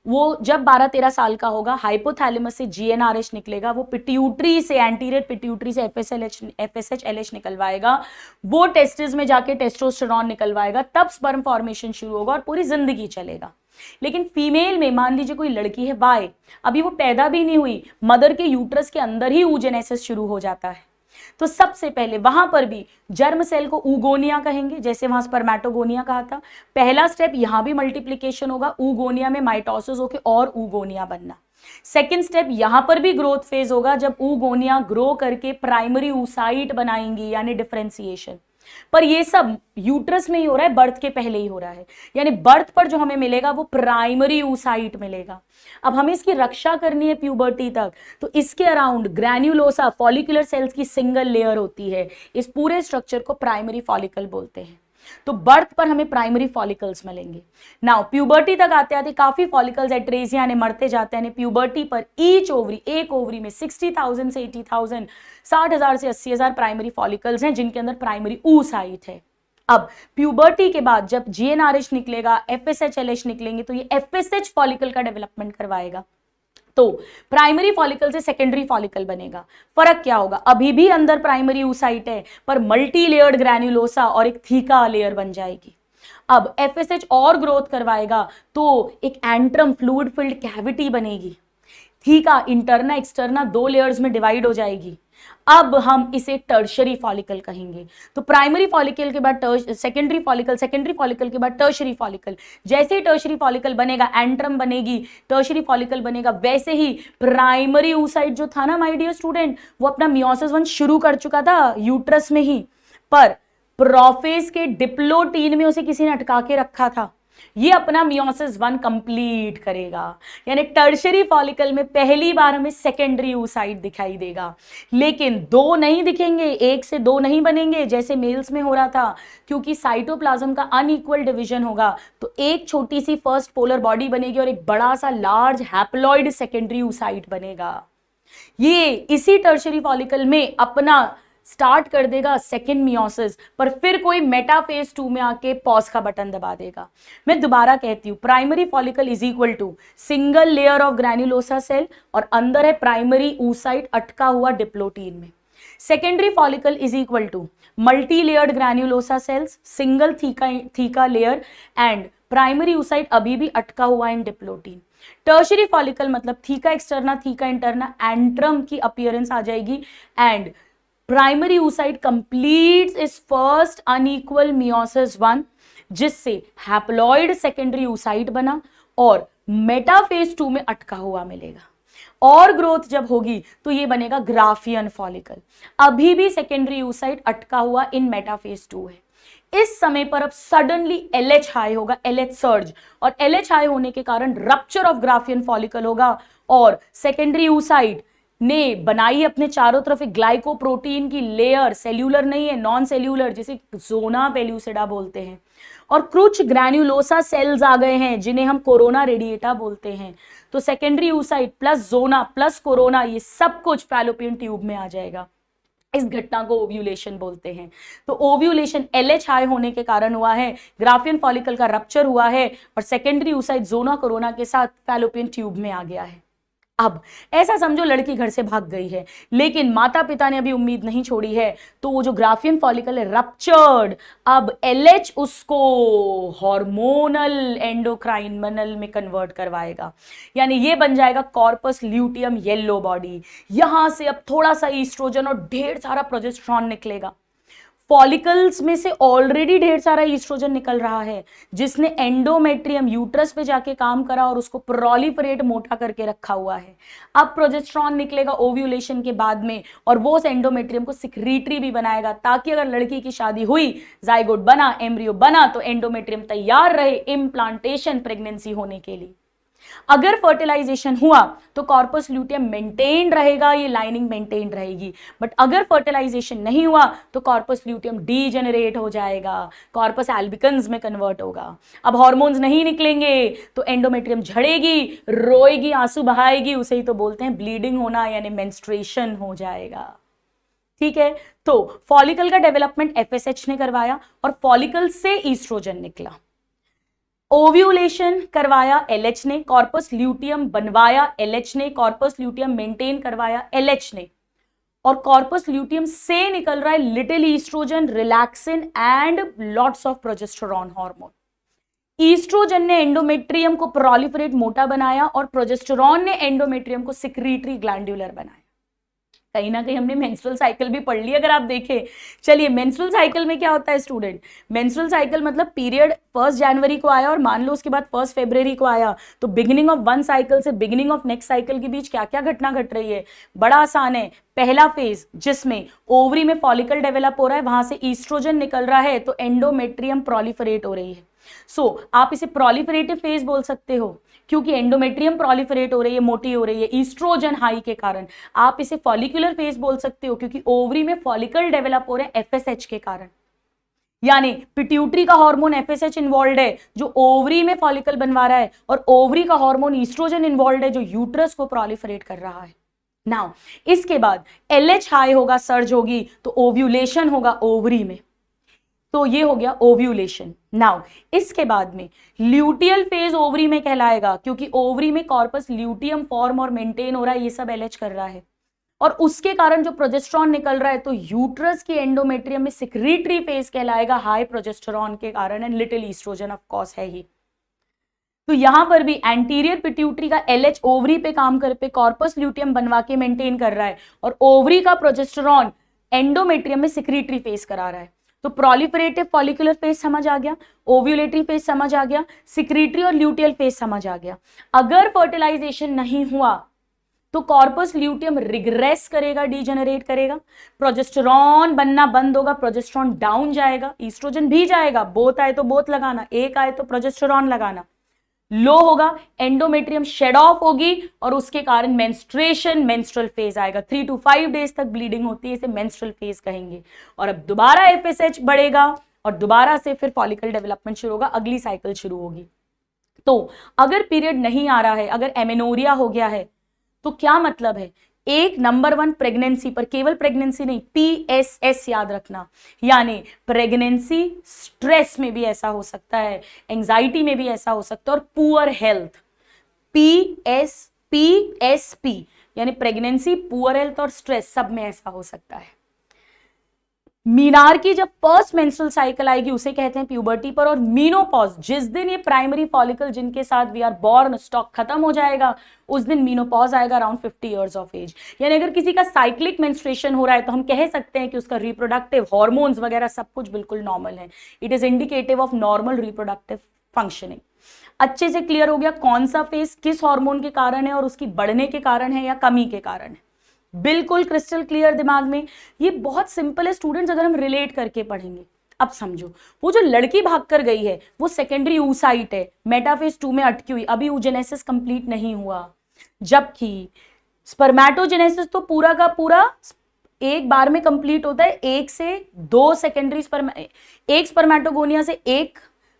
वो जब 12-13 साल का होगा, हाइपोथैलेमस से GnRH निकलेगा, वो पिट्यूटरी से, एंटीरियर पिट्यूटरी से FSH-LH निकलवाएगा, वो टेस्टिस में जाके टेस्टोस्टेरॉन निकलवाएगा, तब स्पर्म फॉर्मेशन शुरू होगा और पूरी जिंदगी चलेगा। लेकिन फीमेल में मान लीजिए कोई लड़की है Y, अभी वो पैदा भी नहीं हुई, मदर के यूट्रस के अंदर ही oogenesis शुरू हो जाता है। तो सबसे पहले वहां पर भी जर्म सेल को ऊगोनिया कहेंगे, जैसे वहां स्पर्मेटोगोनिया कहा था। पहला स्टेप यहां भी मल्टीप्लिकेशन होगा, ऊगोनिया में माइटोसिस होकर और ऊगोनिया बनना। सेकेंड स्टेप यहां पर भी ग्रोथ फेज होगा, जब ऊगोनिया ग्रो करके प्राइमरी ऊसाइट बनाएंगी, यानी डिफरेंशिएशन। पर ये सब यूट्रस में ही हो रहा है, बर्थ के पहले ही हो रहा है। यानी बर्थ पर जो हमें मिलेगा वो प्राइमरी oocyte मिलेगा। अब हमें इसकी रक्षा करनी है प्यूबर्टी तक, तो इसके अराउंड ग्रैन्युलोसा फॉलिकुलर सेल्स की सिंगल लेयर होती है। इस पूरे स्ट्रक्चर को प्राइमरी फॉलिकल बोलते हैं। तो बर्थ पर हमें प्राइमरी फॉलिकल्स मिलेंगे। नाउ प्यूबर्टी तक आते आते काफी फॉलिकल्स एट्रेजिया यानी मरते जाते हैं। प्यूबर्टी पर ईच ओवरी, एक ओवरी में 60,000 से 80,000, 60,000 से 80,000 प्राइमरी फॉलिकल्स हैं, जिनके अंदर प्राइमरी oocyte है। अब प्यूबर्टी के बाद जब जीएनआरएच निकलेगा, एफएसएच एलएच निकलेंगे, तो ये एफएसएच फॉलिकल का डेवलपमेंट करवाएगा। तो प्राइमरी फॉलिकल से सेकेंडरी फॉलिकल बनेगा। फर्क क्या होगा, अभी भी अंदर प्राइमरी oocyte है पर मल्टी लेयर्ड ग्रैन्युलोसा और एक थीका लेयर बन जाएगी। अब एफएसएच और ग्रोथ करवाएगा तो एक एंट्रम फ्लूइड फिल्ड कैविटी बनेगी। थीका इंटरना एक्सटर्ना 2 लेयर्स में डिवाइड हो जाएगी। अब हम इसे टर्शरी फॉलिकल कहेंगे। तो प्राइमरी फॉलिकल के बाद सेकेंडरी फॉलिकल, सेकेंडरी फॉलिकल के बाद टर्शरी फॉलिकल। जैसे ही टर्शरी फॉलिकल बनेगा, एंट्रम बनेगी, टर्शरी फॉलिकल बनेगा, वैसे ही प्राइमरी oocyte जो था ना माय डियर स्टूडेंट, वो अपना मियोसिस 1 शुरू कर चुका था यूट्रस में ही, पर प्रोफेज के डिप्लोटीन में उसे किसी ने अटका के रखा था। ये अपना मियोसिस 1 कंप्लीट करेगा, यानी टर्शरी फॉलिकल में पहली बार हमें सेकेंडरी oocyte दिखाई देगा। लेकिन 2 नहीं दिखेंगे, 1 से 2 नहीं बनेंगे जैसे मेल्स में हो रहा था, क्योंकि साइटोप्लाज्म का अनइक्वल डिवीजन होगा। तो एक छोटी सी फर्स्ट पोलर बॉडी बनेगी और एक बड़ा सा लार्ज हैप्लॉइड सेकेंडरी oocyte बनेगा। ये इसी टर्शरी फॉलिकल में अपना स्टार्ट कर देगा सेकेंड मियोसिस, पर फिर कोई मेटाफेज 2 में आके पॉज का बटन दबा देगा। मैं दोबारा कहती हूं, primary follicle is equal to single layer of granulosa cell और अंदर है प्राइमरी oocyte अटका हुआ डिप्लोटीन में। Secondary follicle is equal to multi layered granulosa cells, single theca layer and primary oocyte अभी भी अटका हुआ इन डिप्लोटीन। टर्शरी फॉलिकल मतलब theca externa, theca interna, antrum की अपीयरेंस आ जाएगी and primary oocyte completes its first unequal meiosis 1, जिससे haploid secondary oocyte बना और मेटाफेज 2 में अटका हुआ मिलेगा। और ग्रोथ जब होगी तो ये बनेगा ग्राफियन फॉलिकल। अभी भी सेकेंडरी oocyte अटका हुआ इन मेटाफेज 2 है। इस समय पर अब सडनली LH हाई होगा, LH सर्ज, और LH हाई होने के कारण रप्चर ऑफ ग्राफियन फॉलिकल होगा और सेकेंडरी oocyte ने बनाई अपने चारों तरफ एक ग्लाइकोप्रोटीन की लेयर, सेल्यूलर नहीं है, नॉन सेल्यूलर, जिसे जोना पेल्यूसिडा बोलते हैं, और कुछ ग्रैन्युलोसा सेल्स आ गए हैं जिन्हें हम कोरोना रेडिएटा बोलते हैं। तो सेकेंडरी oocyte प्लस जोना प्लस कोरोना, ये सब कुछ फैलोपियन ट्यूब में आ जाएगा। इस घटना को ओव्यूलेशन बोलते हैं। तो ओव्यूलेशन LH हाई होने के कारण हुआ है, ग्राफियन फॉलिकल का रप्चर हुआ है और सेकेंडरी oocyte जोना कोरोना के साथ फैलोपियन ट्यूब में आ गया है। अब ऐसा समझो लड़की घर से भाग गई है, लेकिन माता पिता ने अभी उम्मीद नहीं छोड़ी है, तो वो जो ग्राफियन फॉलिकल है रप्चर्ड, अब LH उसको हार्मोनल एंडोक्राइनल में कन्वर्ट करवाएगा, यानी ये बन जाएगा कॉर्पस ल्यूटियम येलो बॉडी। यहां से अब थोड़ा सा ईस्ट्रोजन और ढेर सारा प्रोजेस्टेरॉन निकलेगा। फॉलिकल्स में से ऑलरेडी ढेर सारा ईस्ट्रोजन निकल रहा है, जिसने एंडोमेट्रियम यूट्रस पे जाके काम करा और उसको प्रोलिफरेट मोटा करके रखा हुआ है। अब प्रोजेस्टेरॉन निकलेगा ओव्यूलेशन के बाद में और वो उस एंडोमेट्रियम को सिक्रीटरी भी बनाएगा, ताकि अगर लड़की की शादी हुई, जाइगोट बना, एम्ब्रियो बना, तो एंडोमेट्रियम तैयार रहे इम्प्लांटेशन प्रेगनेंसी होने के लिए। अगर फर्टिलाइजेशन हुआ तो कॉर्पस ल्यूटियम मेंटेन रहेगा, ये लाइनिंग मेंटेन रहेगी। बट अगर फर्टिलाइजेशन नहीं हुआ तो कॉर्पस ल्यूटियम डीजेनरेट हो जाएगा, कॉर्पस एल्बिकन्स में कन्वर्ट होगा। अब हार्मोन्स नहीं निकलेंगे तो एंडोमेट्रियम झड़ेगी, रोएगी, आंसू बहाएगी, उसे ही तो बोलते हैं ब्लीडिंग होना, यानी मेंस्ट्रुएशन हो जाएगा। ठीक है, तो फॉलिकल का डेवलपमेंट FSH ने करवाया और फॉलिकल से ईस्ट्रोजन निकला। ओव्यूलेशन करवाया LH ने, कॉर्पस ल्यूटियम बनवाया LH ने, कॉर्पस ल्यूटियम मेंटेन करवाया LH ने, और कॉर्पस ल्यूटियम से निकल रहा है little oestrogen, relaxin and lots of progesterone hormone. Oestrogen ने एंडोमेट्रियम को प्रोलिफरेट मोटा बनाया और प्रोजेस्टेरॉन ने एंडोमेट्रियम को सिक्रीटरी ग्लैंडुलर बनाया। कहीं ना कहीं हमने मेंस्ट्रुअल साइकिल भी पढ़ ली अगर आप देखें। चलिए, मेंस्ट्रुअल साइकिल में क्या होता है स्टूडेंट? मेंस्ट्रुअल साइकिल मतलब पीरियड 1 जनवरी को आया और मान लो उसके बाद 1 फरवरी को आया, तो बिगिनिंग ऑफ 1 साइकिल से बिगिनिंग ऑफ नेक्स्ट साइकिल के बीच क्या क्या घटना घट रही है? बड़ा आसान है। पहला फेज जिसमें ओवरी में फॉलिकल डेवलप हो रहा है, वहां से ईस्ट्रोजन निकल रहा है, तो एंडोमेट्रियम प्रोलिफरेट हो रही है। आप इसे प्रोलिफरेटिव फेज बोल सकते हो, क्योंकि एंडोमेट्रियम प्रोलिफरेट हो रही है, मोटी हो रही है ईस्ट्रोजन हाई के कारण। आप इसे फॉलिकुलर फेज बोल सकते हो, क्योंकि ओवरी में फॉलिकल डेवलप हो रहे हैं FSH के कारण, यानी पिट्यूटरी का हार्मोन FSH इन्वॉल्व है जो ओवरी में फॉलिकल बनवा रहा है, और ओवरी का हार्मोन ईस्ट्रोजन इन्वॉल्व है जो यूट्रस को प्रोलिफरेट कर रहा है। नाउ इसके बाद LH हाई होगा, सर्ज होगी, तो ओव्यूलेशन होगा ओवरी में। तो ये हो गया ओव्यूलेशन। नाउ इसके बाद में ल्यूटियल फेज ओवरी में कहलाएगा, क्योंकि ओवरी में कॉर्पस ल्यूटियम फॉर्म और मेंटेन हो रहा है, ये सब एलएच कर रहा है, और उसके कारण जो प्रोजेस्टेरॉन निकल रहा है, तो यूट्रस की एंडोमेट्रियम में सिक्रीटरी फेज कहलाएगा हाई प्रोजेस्टेरॉन के कारण, and little oestrogen of course है ही। तो यहां पर भी एंटीरियर पिट्यूटरी का एलएच ओवरी पे काम कर पे कॉर्पस ल्यूटियम बनवा के मेंटेन कर रहा है, और ओवरी का प्रोजेस्टेरॉन एंडोमेट्रियम में सिक्रीटरी फेज करा रहा है। तो प्रोलिफरेटिव फॉलिकुलर फेज समझ आ गया, ओव्यूलेटरी फेज समझ आ गया, सिक्रीटरी और ल्यूटियल फेज समझ आ गया। अगर फर्टिलाइजेशन नहीं हुआ तो कॉर्पस ल्यूटियम रिग्रेस करेगा, डीजेनरेट करेगा, प्रोजेस्टेरॉन बनना बंद होगा, प्रोजेस्टेरॉन डाउन जाएगा, ईस्ट्रोजन भी जाएगा, बोथ आए तो बोथ लगाना, एक आए तो प्रोजेस्टेरॉन लगाना, लो होगा, एंडोमेट्रियम शेड ऑफ होगी, और उसके कारण मेंस्ट्रुएशन, मेंस्ट्रुअल फेज आएगा। 3 to 5 डेज तक ब्लीडिंग होती है, इसे मेंस्ट्रुअल फेज कहेंगे। और अब दोबारा एफएसएच बढ़ेगा और दोबारा से फिर फॉलिकल डेवलपमेंट शुरू होगा, अगली साइकिल शुरू होगी। तो अगर पीरियड नहीं आ रहा है, अगर एमेनोरिया हो गया है, तो क्या मतलब है? एक नंबर 1 प्रेगनेंसी पर, केवल प्रेगनेंसी नहीं, PSS याद रखना, यानी प्रेगनेंसी स्ट्रेस में भी ऐसा हो सकता है, एंजाइटी में भी ऐसा हो सकता है, और पुअर हेल्थ, PSP यानी प्रेगनेंसी, पुअर हेल्थ और स्ट्रेस, सब में ऐसा हो सकता है। मीनार की जब फर्स्ट मेंस्ट्रुअल साइकिल आएगी उसे कहते हैं प्यूबर्टी पर, और मीनोपॉज, जिस दिन ये प्राइमरी फॉलिकल जिनके साथ वी आर बॉर्न स्टॉक खत्म हो जाएगा, उस दिन मीनोपॉज आएगा अराउंड 50 इयर्स ऑफ एज। यानी अगर किसी का साइक्लिक मेंस्ट्रुएशन हो रहा है तो हम कह सकते हैं कि उसका रिप्रोडक्टिव हार्मोन्स वगैरह सब कुछ बिल्कुल नॉर्मल है। It is indicative of normal reproductive functioning. अच्छे से क्लियर हो गया कौन सा फेज किस हार्मोन के कारण है, और उसकी बढ़ने के कारण है या कमी के कारण है। बिल्कुल क्रिस्टल क्लियर दिमाग में। ये बहुत सिंपल है स्टूडेंट्स, अगर हम रिलेट करके पढ़ेंगे। अब समझो, वो जो लड़की भाग कर गई है वो सेकेंडरी oocyte है, मेटाफेज 2 में अटकी हुई, अभी oogenesis कंप्लीट नहीं हुआ, जबकि स्पर्मेटोजेनेसिस तो पूरा का पूरा एक बार में कंप्लीट होता है। 1 से 2 सेकेंडरी एक स्पर्मेटोगोनिया से 1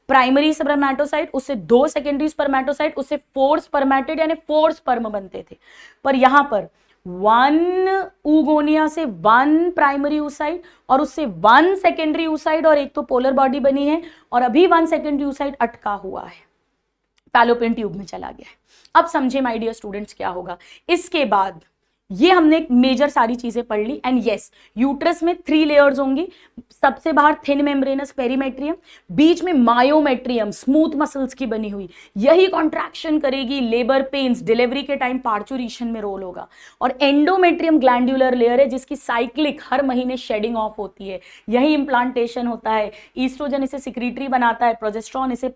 प्राइमरी स्पर्मेटोसाइट, उससे 2 सेकेंडरी स्पर्मेटोसाइट, उससे 4 स्पर्मेटिड यानी 4 स्पर्म बनते थे। पर यहां पर 1 ऊगोनिया से 1 प्राइमरी oocyte और उससे 1 सेकेंडरी oocyte, और एक तो पोलर बॉडी बनी है, और अभी 1 सेकेंडरी oocyte अटका हुआ है, फैलोपियन ट्यूब में चला गया है। अब समझे माय डियर स्टूडेंट्स क्या होगा इसके बाद। ये हमने एक मेजर सारी चीजें पढ़ ली। एंड यस, यूट्रस में 3 लेयर्स होंगी। सबसे बाहर थिन मेम्ब्रेनस पेरीमेट्रियम, बीच में मायोमेट्रियम स्मूथ मसल्स की बनी हुई, यही कॉन्ट्रैक्शन करेगी, लेबर पेन्स, डिलीवरी के टाइम पार्चुरेशन में रोल होगा। और एंडोमेट्रियम ग्लैंडुलर लेयर है जिसकी साइक्लिक हर महीने शेडिंग ऑफ होती है, यही इंप्लांटेशन होता है। ईस्ट्रोजन इसे सिक्रीटरी बनाता है, प्रोजेस्टेरॉन इसे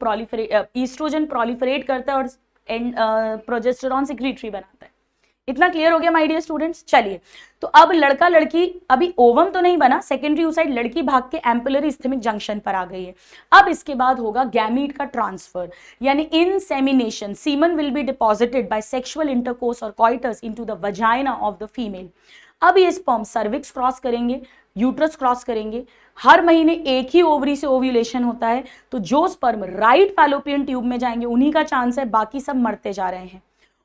ईस्ट्रोजन प्रोलिफरेट करता है और प्रोजेस्टेरॉन सिक्रीटरी बनाता है। इतना क्लियर हो गया माय डियर स्टूडेंट्स। चलिए, तो अब लड़का लड़की, अभी ओवम तो नहीं बना, सेकेंडरी oocyte लड़की भाग के एम्पुलरी इस्थेमिक जंक्शन पर आ गई है। अब इसके बाद होगा गैमीट का ट्रांसफर, यानी insemination. Semen will be deposited by sexual intercourse और coitus into the vagina of the female. अब ये स्पर्म सर्विक्स क्रॉस करेंगे, यूट्रस क्रॉस करेंगे। हर महीने एक ही ओवरी से ओव्यूलेशन होता है, तो जो स्पर्म राइट फैलोपियन ट्यूब में जाएंगे उन्हीं का चांस है, बाकी सब मरते जा रहे हैं।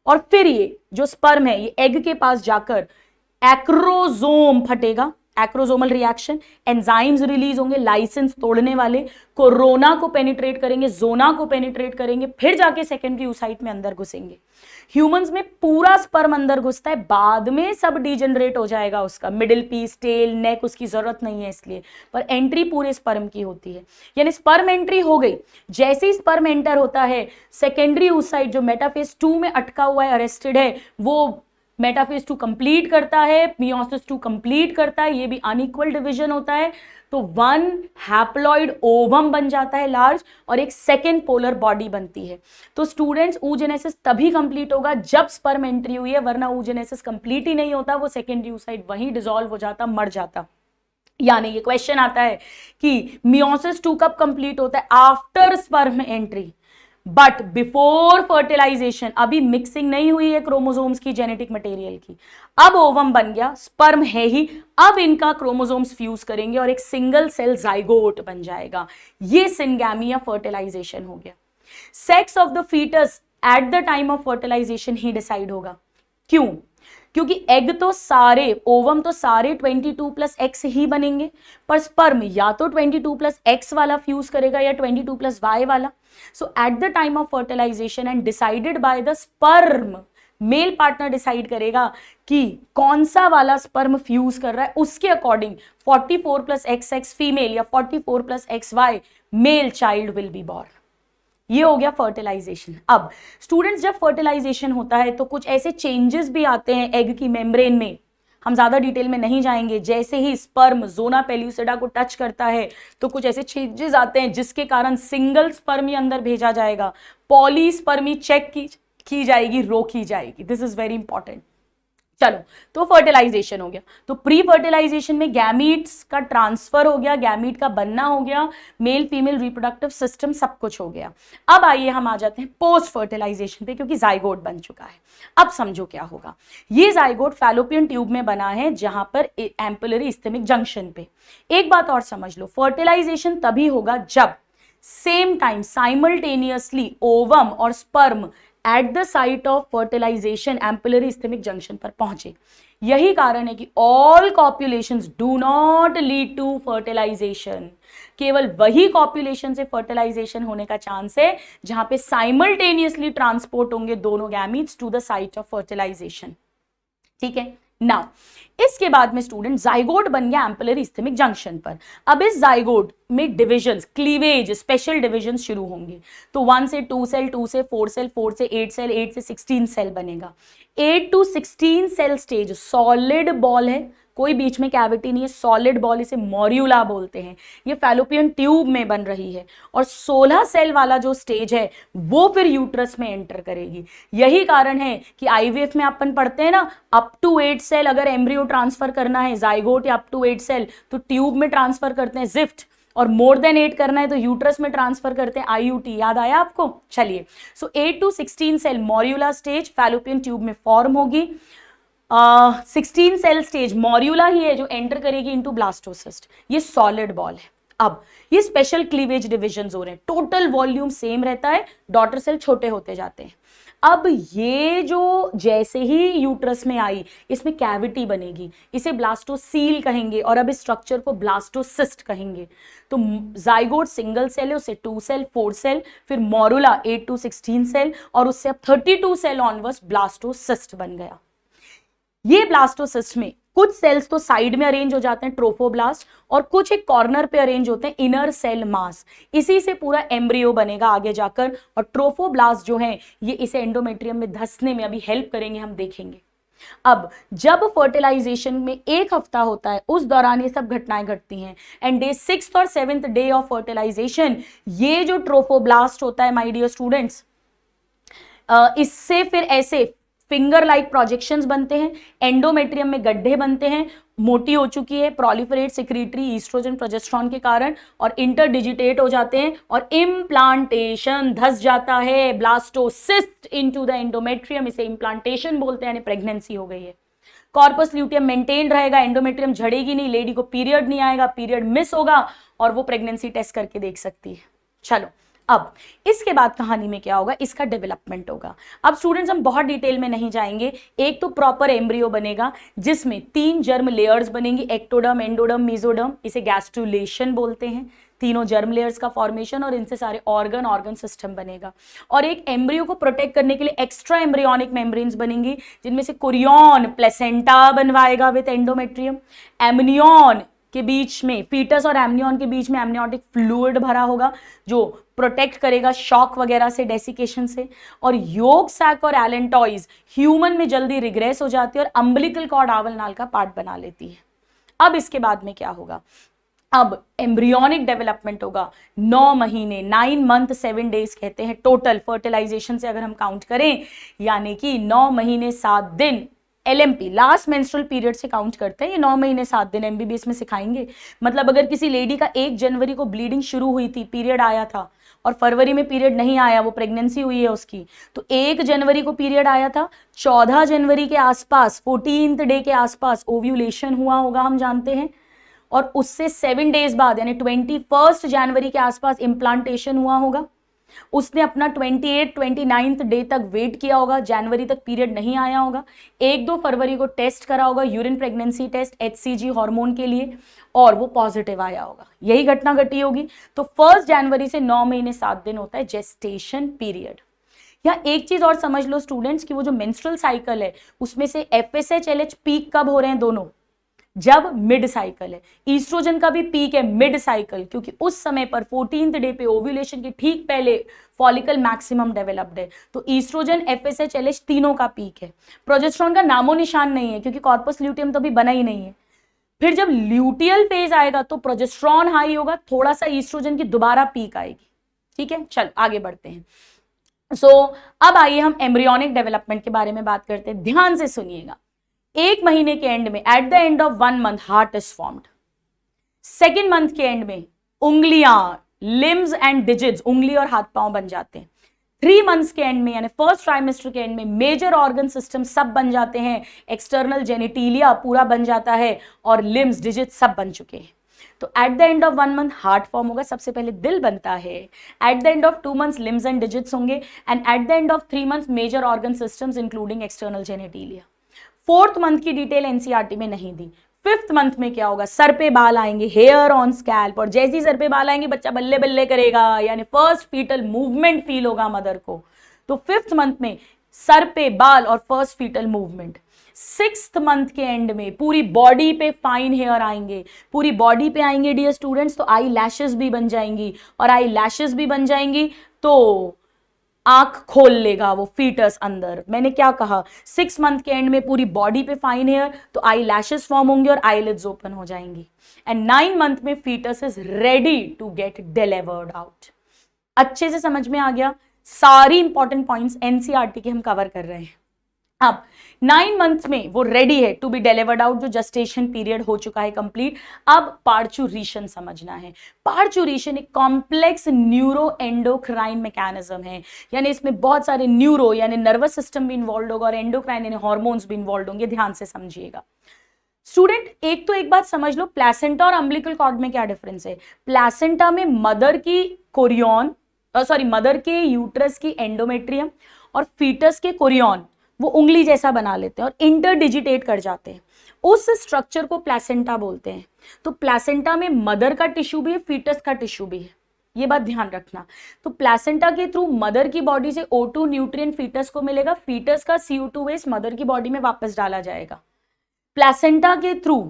और फिर ये जो स्पर्म है ये एग के पास जाकर एक्रोजोम फटेगा, एक्रोजोमल रिएक्शन, एंजाइम्स रिलीज होंगे लाइसेंस तोड़ने वाले, कोरोना को पेनिट्रेट करेंगे, जोना को पेनिट्रेट करेंगे, फिर जाके सेकेंडरी oocyte में अंदर घुसेंगे। ह्यूमंस में पूरा स्पर्म अंदर घुसता है, बाद में सब डिजेनरेट हो जाएगा, उसका मिडिल पीस, टेल, नेक उसकी जरूरत नहीं है इसलिए, पर एंट्री पूरे स्पर्म की होती है। यानी स्पर्म एंट्री हो गई, जैसे ही स्पर्म एंटर होता है सेकेंडरी oocyte जो मेटाफेज 2 में अटका हुआ है, अरेस्टेड है, वो मेटाफेज 2 कंप्लीट करता है, मियोसिस 2 कंप्लीट करता है, ये भी अनइक्वल डिवीजन होता है, तो 1 हैप्लॉइड ओवम बन जाता है लार्ज, और एक सेकेंड पोलर बॉडी बनती है। तो स्टूडेंट्स, oogenesis तभी कंप्लीट होगा जब स्पर्म एंट्री हुई है, वरना oogenesis कंप्लीट ही नहीं होता, वो सेकेंडरी oocyte वहीं डिसॉल्व हो जाता, मर जाता। यानी ये क्वेश्चन आता है कि मियोसिस 2 कब कंप्लीट होता है? After sperm entry, but before fertilization. अभी मिक्सिंग नहीं हुई है क्रोमोसोम्स की, जेनेटिक मटेरियल की। अब ओवम बन गया, स्पर्म है ही, अब इनका क्रोमोसोम्स फ्यूज करेंगे और एक सिंगल सेल जाइगोट बन जाएगा। ये सिंगैमी या फर्टिलाइजेशन हो गया। Sex of the foetus at the time of fertilization ही डिसाइड होगा। क्यों? क्योंकि एग तो सारे, ओवम तो सारे 22+X ही बनेंगे, पर स्पर्म या तो 22+X वाला फ्यूज करेगा या 22+Y वाला. So at the time of fertilization and decided by the sperm, male partner decide करेगा कि कौन सा वाला स्पर्म फ्यूज कर रहा है, उसके अकॉर्डिंग 44+XX फीमेल या 44+XY male child will be born. ये हो गया फर्टिलाइजेशन. अब स्टूडेंट्स, जब फर्टिलाइजेशन होता है तो कुछ ऐसे चेंजेस भी आते हैं एग की मेम्ब्रेन में, हम ज्यादा डिटेल में नहीं जाएंगे. जैसे ही स्पर्म जोना पेल्यूसिडा को टच करता है तो कुछ ऐसे चेंजेस आते हैं जिसके कारण सिंगल स्पर्मी अंदर भेजा जाएगा, पॉलीस्पर्मी चेक की जाएगी, रोकी जाएगी. This is very important. चलो, तो फर्टिलाइजेशन हो गया. तो प्री फर्टिलाइजेशन में गैमीट्स का ट्रांसफर हो गया, गैमीट का बनना हो गया, मेल फीमेल रिप्रोडक्टिव सिस्टम सब कुछ हो गया. अब आइए हम आ जाते हैं पोस्ट फर्टिलाइजेशन पे, क्योंकि जाइगोट बन चुका है. अब समझो क्या होगा. ये जाइगोट फैलोपियन ट्यूब में बना है, जहां पर एम्पुलरी इस्थेमिक जंक्शन पे. एक बात और समझ लो, फर्टिलाइजेशन तभी होगा जब सेम टाइम साइमल्टेनियसली ओवम और sperm at the site of fertilization ampullary isthmic junction पर पहुंचे. यही कारण है कि all copulations do not lead to fertilization. केवल वही कॉपुलेशन से फर्टिलाइजेशन होने का चांस है जहां पे साइमल्टेनियसली ट्रांसपोर्ट होंगे दोनों gametes to the site of fertilization. ठीक है. नाउ इसके बाद में स्टूडेंट जाइगोट बन गया एम्पुलरी इस्थेमिक जंक्शन पर. अब इस जाइगोट में डिविजन्स, क्लीवेज, स्पेशल डिविजन्स शुरू होंगे. तो 1 से 2 सेल, 2 से 4 सेल, 4 से 8 सेल, 8 से 16 सेल बनेगा. 8 to 16 cell stage solid ball है, कोई बीच में कैविटी नहीं है, सॉलिड बॉल, इसे मॉर्यूला बोलते हैं. ये फैलोपियन ट्यूब में बन रही है. और 16 सेल वाला जो स्टेज है वो फिर यूट्रस में एंटर करेगी. यही कारण है कि आईवीएफ में अपन पढ़ते हैं ना, अप टू 8 सेल अगर एम्ब्रियो ट्रांसफर करना है, जाइगोट या अप टू 8 सेल, तो ट्यूब में ट्रांसफर करते हैं जिफ्ट, और मोर देन 8 करना है तो यूट्रस में ट्रांसफर करते हैं आईयूटी. याद आया आपको? चलिए, so 8 to 16 cell morula stage fallopian tube में फॉर्म होगी. 16 सेल स्टेज मॉर्यूला ही है जो एंटर करेगी इनटू ब्लास्टोसिस्ट. ये सॉलिड बॉल है. अब ये स्पेशल क्लीवेज डिविजन्स हो रहे हैं. टोटल वॉल्यूम सेम रहता है, डॉटर सेल छोटे होते जाते हैं. अब ये जो जैसे ही यूट्रस में आई, इसमें कैविटी बनेगी, इसे ब्लास्टोसील कहेंगे, और अब इस स्ट्रक्चर को ब्लास्टोसिस्ट कहेंगे. तो जाइगोट सिंगल सेल है, उससे 2 सेल, 4 सेल, फिर मॉर्यूला 8 to 16 सेल, और उससे अब 32 सेल ऑनवर्ड्स ब्लास्टोसिस्ट बन गया. ये ब्लास्टोसिस्ट में कुछ सेल्स तो साइड में अरेंज हो जाते हैं, ट्रोफोब्लास्ट, और कुछ एक कॉर्नर पे अरेंज होते हैं, इनर सेल मास. इसी से पूरा एम्ब्रियो बनेगा आगे जाकर. और ट्रोफोब्लास्ट जो है ये इसे एंडोमेट्रियम में धंसने में अभी हेल्प करेंगे, हम देखेंगे. अब जब फर्टिलाइजेशन में 1 हफ्ता होता है, उस दौरान ये सब घटनाएं घटती हैं. एंड डे 6th और 7th डे ऑफ फर्टिलाइजेशन ये जो ट्रोफोब्लास्ट होता है माय डियर स्टूडेंट्स, इससे फिर ऐसे फिंगर लाइक प्रोजेक्शंस बनते हैं, एंडोमेट्रियम में गड्ढे बनते हैं, मोटी हो चुकी है, प्रोलिफरेट सेक्रेटरी ईस्ट्रोजन प्रोजेस्टेरॉन के कारण, और इंटरडिजिटेट हो जाते हैं, और इम्प्लांटेशन धस जाता है ब्लास्टोसिस्ट इनटू द एंडोमेट्रियम. इसे इम्प्लांटेशन बोलते हैं, यानी प्रेगनेंसी हो गई है. कॉर्पस ल्यूटियम मेंटेन रहेगा, एंडोमेट्रियम झड़ेगी नहीं, लेडी को पीरियड नहीं आएगा, पीरियड मिस होगा, और वो प्रेगनेंसी टेस्ट करके देख सकती है. चलो, अब इसके बाद कहानी में क्या होगा, इसका डेवलपमेंट होगा. अब स्टूडेंट्स हम बहुत डिटेल में नहीं जाएंगे. एक तो प्रॉपर एम्ब्रियो बनेगा जिसमें 3 जर्म लेयर्स बनेंगी, एक्टोडर्म, एंडोडर्म, मेसोडर्म. इसे गैस्ट्रुलेशन बोलते हैं. तीनों जर्म लेयर्स का फॉर्मेशन, और इनसे सारे ऑर्गन सिस्टम बनेगा. और एक एम्ब्रियो को प्रोटेक्ट करने के लिए एक्स्ट्रा एम्ब्रियोनिक मेम्ब्रेन्स बनेंगी, जिनमें से कुरियन प्लेसेंटा बनवाएगा विद एंडोमेट्रियम. एमनियन के बीच में, फीटस और एमनियन के बीच में एमनियोटिक फ्लूइड भरा होगा जो प्रोटेक्ट करेगा शॉक वगैरह से, डेसिकेशन से. और योग सैक और एलेंटॉइज ह्यूमन में जल्दी रिग्रेस हो जाती है और अम्बिलिकल कॉर्ड आवल नाल का पार्ट बना लेती है. अब इसके बाद में क्या होगा, अब एम्ब्रियोनिक डेवलपमेंट होगा. 9 महीने, 9 month 7 days कहते हैं टोटल फर्टिलाइजेशन से अगर हम काउंट करें, यानी कि 9 महीने 7 दिन LMP लास्ट मेंस्ट्रुअल पीरियड से काउंट करते हैं. ये 9 महीने 7 दिन MBBS में सिखाएंगे. मतलब अगर किसी लेडी का 1 जनवरी को ब्लीडिंग शुरू हुई थी, पीरियड आया था, और फरवरी में पीरियड नहीं आया, वो प्रेगनेंसी हुई है उसकी, तो 1 जनवरी को पीरियड आया था, 14 जनवरी के आसपास 14th डे के आसपास ओव्यूलेशन हुआ होगा, हम जानते हैं. और उससे 7 days बाद यानी 21st जनवरी के आसपास इम्प्लांटेशन हुआ होगा. उसने अपना 29th डे तक वेट किया होगा, जनवरी तक पीरियड नहीं आया होगा, 1-2 फरवरी को टेस्ट करा होगा, urine pregnancy test HCG hormone के लिए, और वो पॉजिटिव आया होगा। यही घटना घटी होगी। तो 1 जनवरी से 9 महीने 7 दिन होता है जेस्टेशन पीरियड। या एक चीज और समझ लो स्टूडेंट्स कि वो जो मेंस्ट्रुअल साइकिल है उसमें से FSH LH पीक कब हो रहे हैं दोनों, जब मिड साइकिल है। ईस्ट्रोजन का भी पीक है मिड साइकिल, क्योंकि उस समय पर 14th डे पे ओव्यूलेशन के ठीक पहले फॉलिकल मैक्सिमम डेवलप्ड है। तो ईस्ट्रोजन FSH LH तीनों का पीक है। प्रोजेस्टेरॉन का नामो निशान नहीं है, क्योंकि कॉर्पस ल्यूटियम तो अभी बना ही नहीं है। फिर जब ल्यूटियल फेज आएगा तो प्रोजेस्टेरॉन हाई होगा, थोड़ा सा ईस्ट्रोजन की दोबारा पीक आएगी। ठीक है, चल आगे बढ़ते हैं। अब आइए हम एम्ब्रियोनिक डेवलपमेंट के बारे में बात करते हैं। ध्यान से सुनिएगा। 1 महीने के एंड में, eight the end of 1 month, heart is formed. 2nd month के एंड में उंगलियां, लिम्स एंड डिजिट्स, उंगली और हाथ पांव बन जाते हैं। 3 मंथ्स के एंड में यानी 1st ट्राइमेस्टर के एंड में मेजर ऑर्गन सिस्टम सब बन जाते हैं। एक्सटर्नल जेनिटिलिया पूरा बन जाता है और लिम्स, डिजिट्स सब बन चुके हैं। तो at the end of 1 month heart form होगा, सबसे पहले दिल बनता है। At the end of 2 months limbs and digits होंगे, and at the end of 3 months major organ systems including external genitalia. 4th month की डिटेल एनसीईआरटी में नहीं दी। 5th मंथ में क्या होगा, सर पे बाल आएंगे, हेयर ऑन स्कैल्प, और जैसे ही सर पे बाल आएंगे बच्चा बल्ले बल्ले करेगा, यानी फर्स्ट फीटल मूवमेंट फील होगा मदर को। तो 5th मंथ में सर पे बाल और first fetal movement. 6th month के एंड में पूरी बॉडी पे फाइन हेयर आएंगे, पूरी बॉडी पे आएंगे डियर स्टूडेंट्स, तो आई लैशेस भी बन जाएंगी, और आई लैशेस भी बन जाएंगी तो आंख खोल लेगा वो फीटस अंदर। मैंने क्या कहा, 6 मंथ के एंड में पूरी बॉडी पे फाइन हेयर, तो आई लैशेस फॉर्म होंगे और आईलिड्स ओपन हो जाएंगी। एंड 9 मंथ में foetus is ready to get delivered out. अच्छे से समझ में आ गया? सारी इंपॉर्टेंट पॉइंट्स एनसीईआरटी के हम कवर कर रहे हैं। अब 9 मंथ में वो रेडी है टू बी डिलीवर्ड आउट, जो जस्टेशन पीरियड हो चुका है कंप्लीट। अब पार्चुरेशन समझना है। पार्चुरेशन एक कॉम्प्लेक्स न्यूरो एंडोक्राइन मैकेनिज्म है, यानी इसमें बहुत सारे न्यूरो यानी नर्वस सिस्टम भी इन्वॉल्व होगा और एंडोक्राइन यानी हार्मोन्स भी इन्वॉल्व होंगे। ध्यान से समझिएगा स्टूडेंट। एक बात समझ लो, प्लेसेंटा और अम्बिलिकल कॉर्ड में क्या डिफरेंस है। प्लेसेंटा में मदर की कोरियन, मदर के यूट्रस की एंडोमेट्रियम और फीटस के कोरियन वो उंगली जैसा बना लेते हैं और इंटरडिजिटेट कर जाते हैं। उस स्ट्रक्चर को प्लेसेंटा बोलते हैं। तो प्लेसेंटा में मदर का टिश्यू भी है, फीटस का टिश्यू भी है, ये बात ध्यान रखना। तो प्लेसेंटा के थ्रू मदर की बॉडी से O2 न्यूट्रिएंट फीटस को मिलेगा, फीटस का CO2 वेस्ट मदर की बॉडी में वापस डाला जाएगा। प्लेसेंटा के थ्रू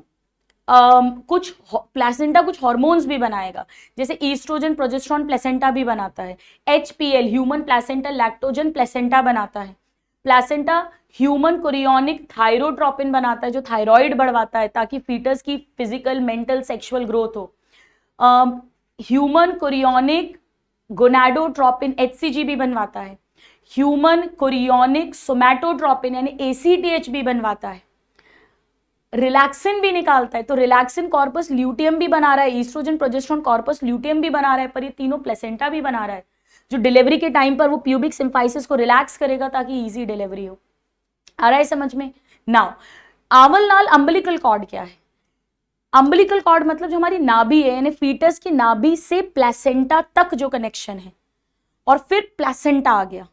प्लेसेंटा कुछ हार्मोन्स भी बनाएगा, जैसे ईस्ट्रोजन, प्रोजेस्टेरॉन प्लेसेंटा भी बनाता है। HPL human placental lactogen placenta बनाता है। प्लेसेंटा ह्यूमन कोरियोनिक थायरोट्रोपिन बनाता है, जो थायराइड बढ़वाता है ताकि फीटस की फिजिकल, मेंटल, सेक्सुअल ग्रोथ हो। ह्यूमन कोरियोनिक गोनाडोट्रोपिन HCG भी बनवाता है। ह्यूमन कोरियोनिक सोमैटोट्रोपिन यानी ACTH भी बनवाता है। रिलैक्सिन भी निकालता है, तो रिलैक्सिन कॉर्पस ल्यूटियम भी बना रहा है, ईस्ट्रोजन प्रोजेस्टेरॉन कॉर्पस ल्यूटियम भी बना रहा है, पर ये तीनों प्लेसेंटा भी बना रहा है, जो डिलीवरी के टाइम पर वो प्यूबिक सिम्फाइसिस को रिलैक्स करेगा ताकि इजी डिलीवरी हो। आ रहा है समझ में? नाउ आंवल नाल अम्बिलिकल कॉर्ड क्या है? अम्बिलिकल कॉर्ड मतलब जो हमारी नाभि है, यानी फीटस की नाभि से प्लेसेंटा तक जो कनेक्शन है, और फिर प्लेसेंटा आ गया,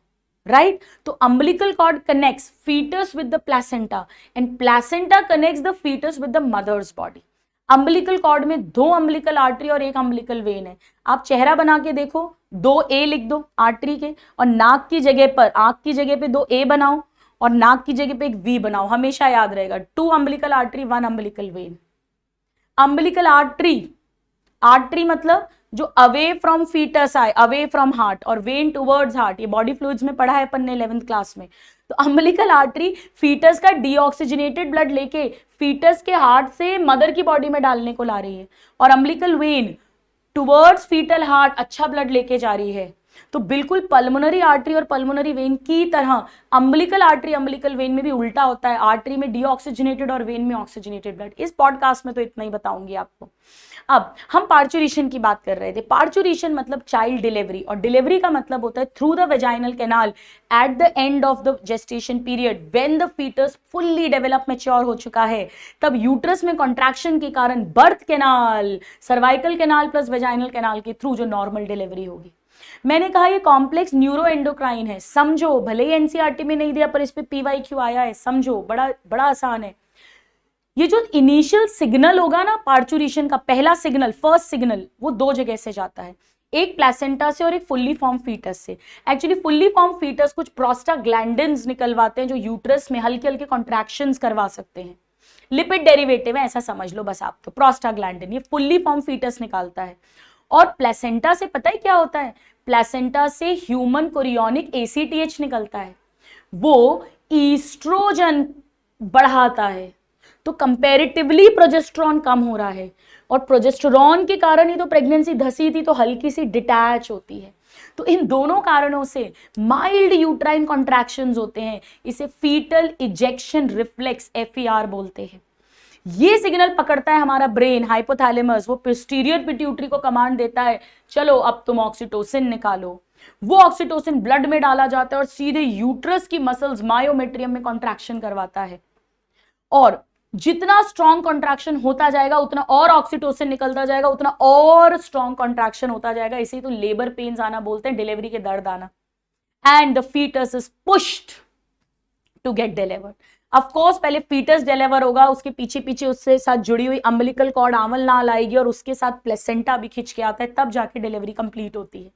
राइट? तो umbilical cord connects foetus with the placenta and placenta connects the foetus with the mother's body. Umbilical cord में 2 अम्बिलिकल आर्टरी और 1 अम्बिलिकल वेन है। आप चेहरा बना के देखो, 2 A लिख दो आर्टरी के, और नाक की जगह पर, आंख की जगह पे 2 A बनाओ और नाक की जगह पे एक V बनाओ, हमेशा याद रहेगा। 2 umbilical artery, 1 umbilical vein. Umbilical artery मतलब जो अवे फ्रॉम फीटस आए, अवे फ्रॉम हार्ट, और वेन टुवर्ड्स हार्ट, ये बॉडी फ्लूइड्स में पढ़ा है अपन ने 11th क्लास में। तो अम्बिलिकल आर्टरी फीटस का डीऑक्सीजनेटेड ब्लड लेके फीटस के हार्ट से मदर की बॉडी में डालने को ला रही है, और umbilical vein towards foetal heart अच्छा ब्लड लेके जा रही है। तो बिल्कुल पल्मोनरी आर्टरी और पल्मोनरी वेन की तरह अम्बिलिकल आर्टरी अम्बिलिकल वेन में भी उल्टा होता है, आर्टरी में डीऑक्सीजनेटेड और वेन में ऑक्सीजनेटेड ब्लड। इस पॉडकास्ट में तो इतना ही बताऊंगी आपको। अब हम पार्चुरेशन की बात कर रहे थे। पार्चुरेशन मतलब चाइल्ड डिलीवरी, और डिलीवरी का मतलब होता है through the vaginal canal at the end of the gestation period, when the foetus fully develop mature हो चुका है, तब यूट्रस में कॉन्ट्रैक्शन के कारण birth canal, cervical canal plus vaginal canal के थ्रू जो नॉर्मल डिलीवरी होगी। मैंने कहा ये कॉम्प्लेक्स न्यूरो एंडोक्राइन है, समझो, भले ही एनसीईआरटी में नहीं दिया पर इस पे पीवाईक्यू आया है, समझो, बड़ा बड़ा आसान है। ये जो इनिशियल सिग्नल होगा ना पार्चुरेशन का, पहला सिग्नल, फर्स्ट सिग्नल, वो दो जगह से जाता है, एक प्लेसेंटा से और एक फुल्ली फॉर्म फीटस से। एक्चुअली फुल्ली फॉर्म फीटस कुछ प्रोस्टाग्लैंडिन्स निकलवाते हैं जो यूट्रस में हल्के हल्के कॉन्ट्रैक्शंस करवा सकते हैं, लिपिड डेरिवेटिव है ऐसा समझ लो बस आप, तो प्रोस्टाग्लैंडिन ये फुल्ली फॉर्म फीटस निकालता है। और प्लेसेंटा से पता है क्या होता है, प्लेसेंटा से ह्यूमन कोरियोनिक एसीटीएच निकलता है, वो ईस्ट्रोजन बढ़ाता है, तो कंपैरेटिवली प्रोजेस्टेरॉन कम हो रहा है, और प्रोजेस्टेरॉन के कारण ही तो प्रेगनेंसी धसी थी, तो हल्की सी डिटैच होती है। तो इन दोनों कारणों से माइल्ड यूट्राइन कॉन्ट्रैक्शंस होते हैं, इसे फीटल इजेक्शन रिफ्लेक्स FER बोलते हैं। ये सिग्नल पकड़ता है हमारा ब्रेन, हाइपोथैलेमस, वो पोस्टीरियर पिट्यूटरी को कमांड देता है, चलो अब तुम ऑक्सीटोसिन निकालो। वो ऑक्सीटोसिन ब्लड में डाला जाता है और सीधे यूट्रस की मसल्स मायोमेट्रियम में कॉन्ट्रैक्शन करवाता है, और जितना स्ट्रॉन्ग कॉन्ट्रैक्शन होता जाएगा उतना और ऑक्सीटोसिन निकलता जाएगा, उतना और स्ट्रॉन्ग कॉन्ट्रैक्शन होता जाएगा। इसी तो लेबर पेन्स आना बोलते हैं, डिलीवरी के दर्द आना। And the foetus is pushed to get delivered. Of course पहले फीटस डिलीवर होगा, उसके पीछे पीछे उससे साथ जुड़ी हुई अम्बिलिकल कॉर्ड आंवल नाल आएगी और उसके साथ प्लेसेंटा भी खिंच के आता है, तब जाके डिलीवरी कंप्लीट होती है।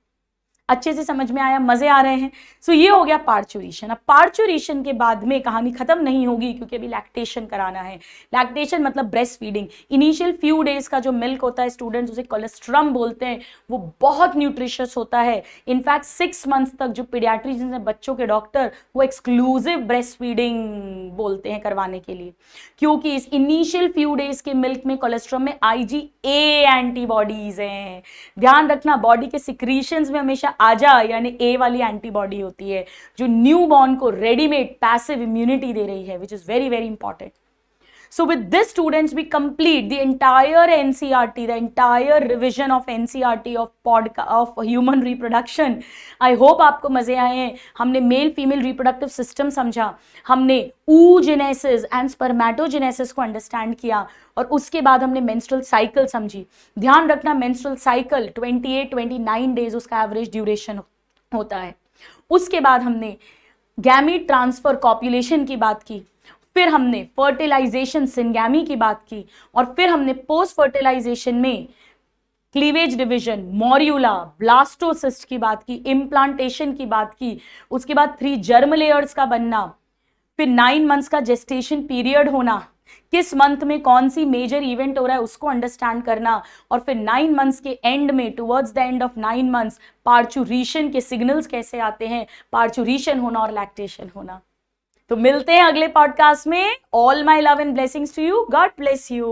अच्छे से समझ में आया, मजे आ रहे हैं? सो ये हो गया पार्चुरेशन। अब पार्चुरेशन के बाद में कहानी खत्म नहीं होगी, क्योंकि अभी लैक्टेशन कराना है। लैक्टेशन मतलब breast feeding. Initial few days का जो मिल्क होता है, स्टूडेंट्स उसे कोलेस्ट्रम बोलते हैं, वो बहुत न्यूट्रिशियस होता है। इनफैक्ट 6 मंथ्स तक जो पीडियाट्रिशियंस हैं, बच्चों के डॉक्टर, वो एक्सक्लूसिव ब्रेस्ट फीडिंग बोलते हैं करवाने के लिए, क्योंकि इस इनिशियल फ्यू डेज के मिल्क में कोलेस्ट्रम में IgA एंटीबॉडीज हैं। ध्यान रखना, बॉडी के सिक्रीशंस में हमेशा आजा यानी A वाली एंटीबॉडी होती है, जो न्यूबॉर्न को रेडीमेड पैसिव इम्यूनिटी दे रही है, which is very very important. So with this, students, we complete the entire NCERT, the entire revision of NCERT of human reproduction. I hope आपको मजे आए हैं। हमने मेल फीमेल रिप्रोडक्टिव सिस्टम समझा, हमने oogenesis and spermatogenesis को understand किया, और उसके बाद हमने मेंस्ट्रुअल साइकिल समझी। ध्यान रखना, मेंस्ट्रुअल साइकिल 28-29 डेज उसका एवरेज ड्यूरेशन होता है। उसके बाद हमने गैमीट ट्रांसफर कॉपुलेशन की बात की, फिर हमने फर्टिलाइजेशन सिंगैमी की बात की, और फिर हमने पोस्ट फर्टिलाइजेशन में क्लीवेज डिवीजन, मॉर्यूला, ब्लास्टोसिस्ट की बात की, इम्प्लांटेशन की बात की, उसके बाद 3 जर्म लेयर्स का बनना, फिर 9 मंथ्स का जेस्टेशन पीरियड होना, किस मंथ में कौन सी मेजर इवेंट हो रहा है उसको अंडरस्टैंड करना, और फिर 9 मंथ्स के एंड में, towards the end of 9 months, parturition के सिग्नल्स कैसे आते हैं, पार्चुरेशन होना और लैक्टेशन होना। तो मिलते हैं अगले पॉडकास्ट में। All my love and blessings to you, God bless you.